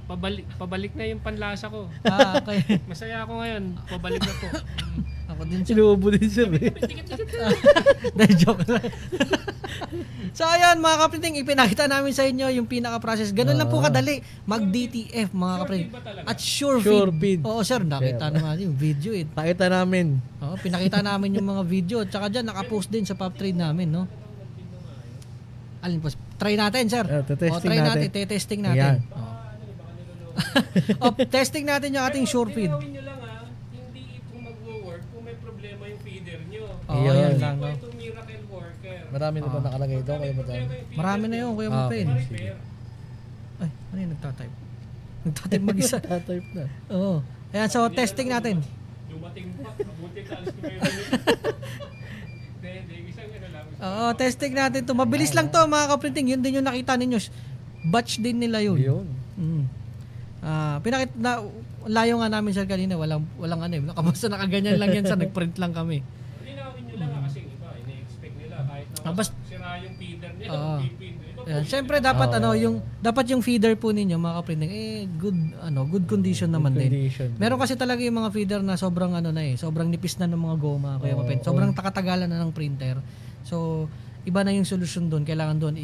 Pabalik na yung panlasa ko. Okay. Masaya ako ngayon. Pabalik na po. Ako din, sir. Sinuubo din, sir. Joke lang. So ayan, mga kaprinting, ipinakita namin sa inyo yung pinaka-process. Ganun lang po kadali. Mag-DTF, mga kaprinting. At sure feed. Oo, sir, nakita naman yung video. Pakita namin. Pinakita namin yung mga video. At saka dyan, nakapost din sa pop trade namin, no? Alin po? Try natin, sir. Try natin. Testing natin. Testing natin yung ating sure feed. Gawin nyo lang hindi ito mag-work kung may problema yung feeder nyo. Yan lang, no? Ito miracle worker. Marami na ba nakalagay ito, Kuya Mopen? Marami na yun, Kuya Mopen. Ay, ano yung nagtatype? Nagtatype mag-isa. Nagtatype na. Oo. Ayan, so testing natin. Dumating pa. Mabuti talis ko kayo. Hindi, isang lang. Testing natin to. Mabilis lang to, mga kaprinting. Yun din yung nakita ninyo. Batch din nila yun. Layo nga namin, sir, kanina. Walang nakabasa nakaganyan lang yan, sir. Nagprint lang kami. Linawin nyo lang kasi iba. Ini-expect nila kahit na sira yung feeder nila. Siyempre dapat dapat yung feeder po ninyo, mga kaprinting, good condition naman din. Meron kasi talaga yung mga feeder na sobrang sobrang nipis na ng mga goma, Kuya Mopen. Sobrang takatagalan na ng printer. So iba na yung solusyon doon. Kailangan doon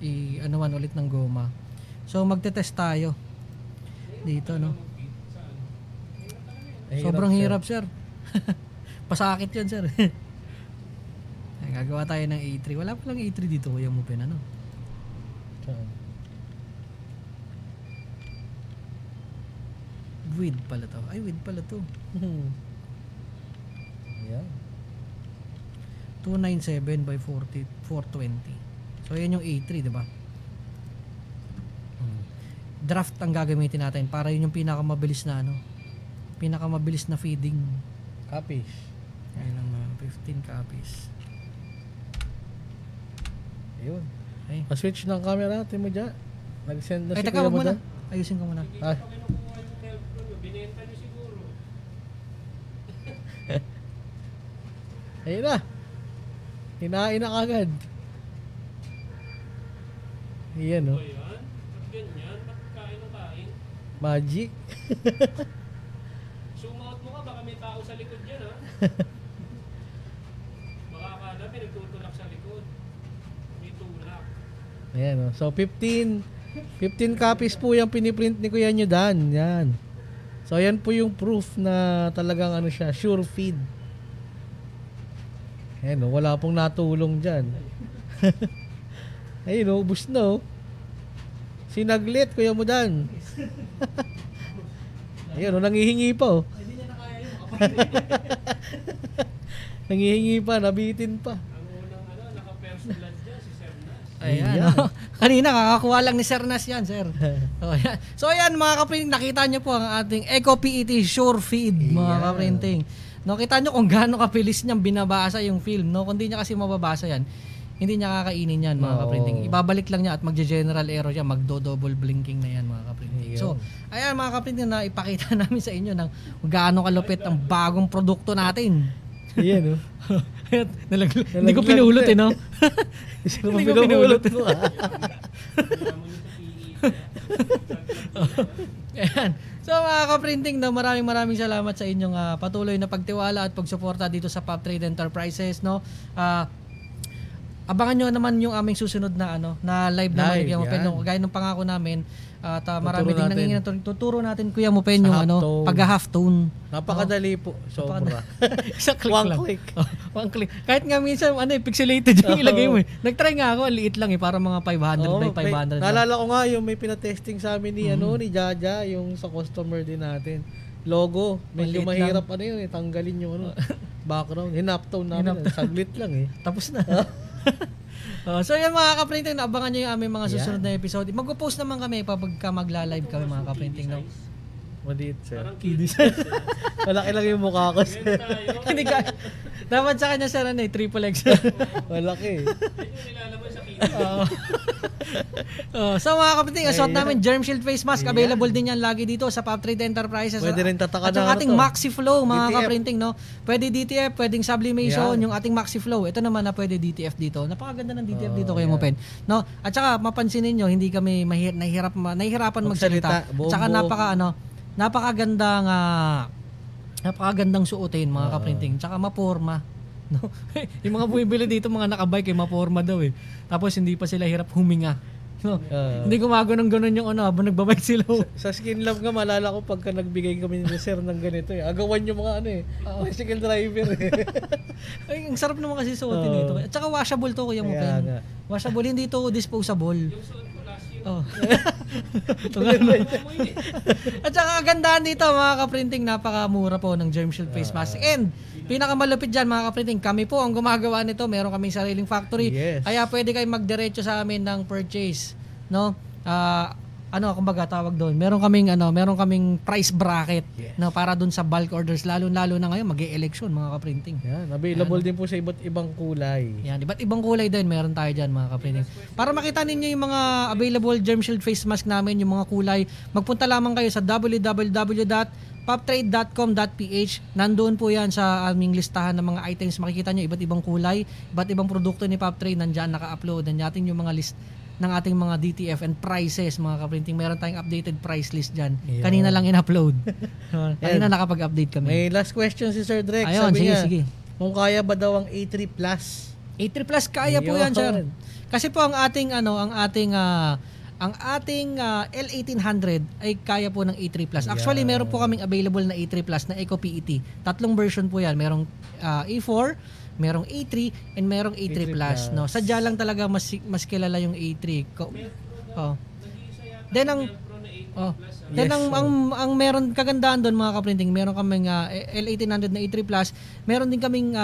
i-anuan ulit ng goma. So magte-test tayo dito, no. Sobrang hirap, sir. Pasakit yan, sir. Gagawa tayo ng A3. Wala pa lang A3 dito, Kuya Mopen, ano? Width pala to. Ay, width pala to. Yeah. 297 by 420. So, yan yung A3, di ba? Draft ang gagamitin natin para yun yung pinakamabilis na pinakamabilis na feeding. Copies. Ayun ang 15 copies. Ayun. Okay. Pa-switch ng camera natin mo dyan. Nag-send na si Kuya mo muna. Ayusin ko muna. Binenta nyo siguro. Ayun na. Hinain na kagad. Ayan, no? Ganyan, ba't kain ng kain? Magic. Zoom out mo ka, baka may tao sa likod dyan, ha? Baka kada may nagtutulak sa likod. May tulak. Ayan, no? So 15 copies po yung piniprint ni Kuya nyo, Dan. Yan. So yan po yung proof na talagang sure feed. Ayan, no? Wala pong natulong dyan. Ayun, no? Ubus na, oh. Sinaglit, Kuya mo, Dan. Ayun, no? Nangihingi pa, oh. Hindi niya na kaya yun. Nangihingi pa, nabitin pa. Ang unang naka-first blood dyan, si Sir Nas. Ayan. Kanina, kakakuha lang ni Sir Nas yan, sir. So, ayan, mga kaprinting, nakita nyo po ang ating Eco PET Sure Feed, mga kaprinting. No, kita nyo kung gaano kapilis niyang binabasa yung film. No? Kung di niya kasi mababasa yan, hindi niya kakainin yan mga kaprinting. Ibabalik lang niya at magge-general error siya, magdo-double blinking na yan mga kaprinting. So, ayan mga kaprinting, na ipakita namin sa inyo ng gaano kalupit ang bagong produkto natin. Ayan, no? Hindi ko pinulot no? Hindi ko pinulot mo. Ayan. So mga kaprinting, no, maraming salamat sa inyong patuloy na pagtiwala at pagsuporta dito sa Pop Trade Enterprises, no. Abangan nyo naman yung aming susunod na na live naman Kuya Mopen, no. Gaya ng pangako namin at marami ding nangingin tuturo natin Kuya Mopen yung pag-half tone. Napakadali po. Sobra. Isang click lang. One click. Kahit nga minsan pixelated yung ilagay mo. Nagtry nga ako, liit lang para mga 500 by 500. Naalala ko nga yung may pinatesting sa amin ni ni Jaja, yung sa customer din natin. Logo, medyo mahirap tanggalin yung background. Hinap tone namin, saglit lang Tapos na. So yan mga kaprinting, abangan nyo yung aming mga susunod na episode. Mag-post naman kami pagka magla-live kami mga kaprinting. No? Maliit, sir. Parang kiddie. Malaki lang yung mukha ko, sir. Hindi ka. Dapat sa kanya, sir, triple X. Malaki. Ito nilalaman sa kiddie. So mga kapatid, asot namin Germ Shield Face Mask. Available din yan lagi dito sa Pop Trade Enterprises. Pwede rin tataka at yung ating Maxi Flow mga kaprinting, no? Pwede DTF, pwedeng sublimation, yung ating Maxi Flow. Ito naman na pwede DTF dito. Napakaganda ng DTF dito Kuya Mopen, no? At saka mapansin niyo, hindi kami nahihirapan magsalita. At saka napakagandang suotin mga kaprinting. Tsaka maporma. No? Yung mga bumibili dito, mga nakabike, maporma daw Tapos hindi pa sila hirap huminga. No? Hindi gumaganong-ganon yung habang nagbabike sila. Sa Skin Love nga, malala ko pagka nagbigay kami ni Sir ng ganito agawan yung mga bicycle driver Ay, ang sarap naman kasi suotin dito. At saka washable to Kuya Mopen. Washable, hindi to disposable. Yung suot ko last year. At saka kagandahan dito mga kaprinting, napakamura po ng Germ Shield Face Mask. And pinakamalupit dyan mga kaprinting, kami po ang gumagawa nito. Meron kaming sariling factory. Kaya pwede kayo magdiretso sa amin ng purchase, no? Kumbaga tawag doon. Meron kaming price bracket, no, para doon sa bulk orders, lalo na ngayon mag-e-election mga kaprinting. Yan, available din po sa iba't ibang kulay. Yan, iba't ibang kulay din meron tayo diyan mga kaprinting. Para makita ninyo yung mga available Germ Shield Face Mask namin, yung mga kulay, magpunta lamang kayo sa www.poptrade.com.ph. Nandoon po yan sa aming listahan ng mga items. Makikita nyo iba't ibang kulay, iba't ibang produkto ni Poptrade. Nandiyan naka-upload. Nandiyan yung mga list ng ating mga DTF and prices mga kaprinting. Meron tayong updated price list dyan. Kanina lang in-upload. Kanina nakapag-update kami. May last question si Sir Drex. Ayun, sige. Kung kaya ba daw ang A3 Plus? A3 Plus kaya po yan, sir. Kasi po ang ating L1800 ay kaya po ng A3 Plus. Actually, meron po kaming available na A3 Plus na Eco PET. 3 version po yan. Merong A4, merong A3, and merong A3 Plus. No? Sadya lang talaga mas kilala yung A3. Then ang meron kagandahan doon mga kaprinting, meron kaming L1800 na A3 Plus, meron din kaming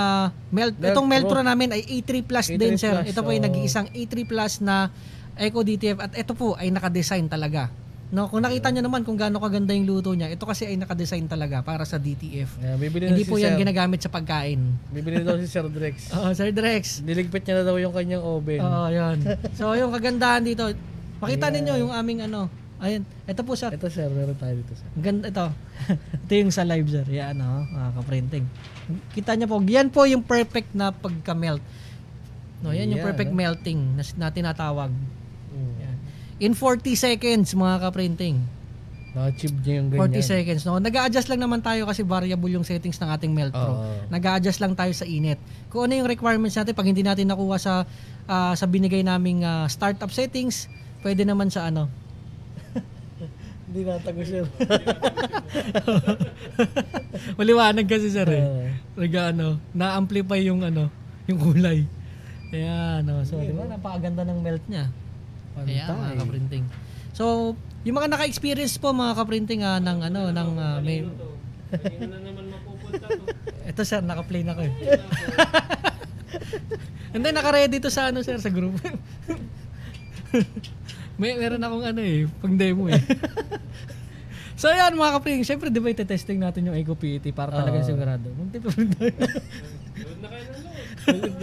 itong Meltro namin ay A3 Plus din, sir. Ito po ay nag-iisang A3 Plus na Eco DTF at ito po ay naka-design talaga. No, kung nakita niyo naman kung gaano kaganda yung luto niya, ito kasi ay naka-design talaga para sa DTF. Hindi po yan ginagamit sa pagkain. Bibili daw si Sir Drex. Sir Drex. Niligpit niya na daw yung kanyang oven. Yan. So yung kagandahan dito, makita ninyo yung aming ayun, ito po sir. Ito sir, meron tayo dito sir. Ganda ito. Ito yung sa live sir. Yan ka-printing. Kita niyo po, yan po yung perfect na pagka-melt. No, yan yung perfect melting na tinatawag. In 40 seconds mga ka-printing. Na-achieve niya yung ganyan. 40 seconds. No? Nag-a-adjust lang naman tayo kasi variable yung settings ng ating Meltro. Nag-a-adjust lang tayo sa init. Kung ano yung requirements natin, pag hindi natin nakuha sa binigay naming startup settings, pwede naman sa Hindi natago sir. Maliwanag kasi sir na-amplify yung yung kulay. Ayan, so di ba napakaganda ng melt niya. Ayan, mga ka-printing. So, yung mga naka-experience po mga ka-printing may na naman mapupunta to. Ito sir, naka-play na ko And then naka-ready to sa sir, sa group. Meron akong pang demo So yan mga kapring, syempre di ba ite-testing natin yung Eco PET para talaga sigurado. Magtipid tayo. Doon na kayo ng load.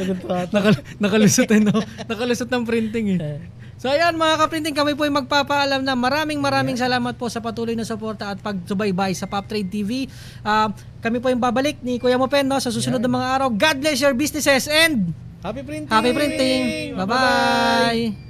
Nakalusot no? Nakalusot ng printing eh. So ayan mga kaprinting, kami po ay magpapaalam na maraming salamat po sa patuloy na suporta at pagsubaybay sa Pop Trade TV. Kami po yung babalik ni Kuya Mopen no, sa susunod na mga araw. God bless your businesses and Happy printing! Happy printing! Bye-bye!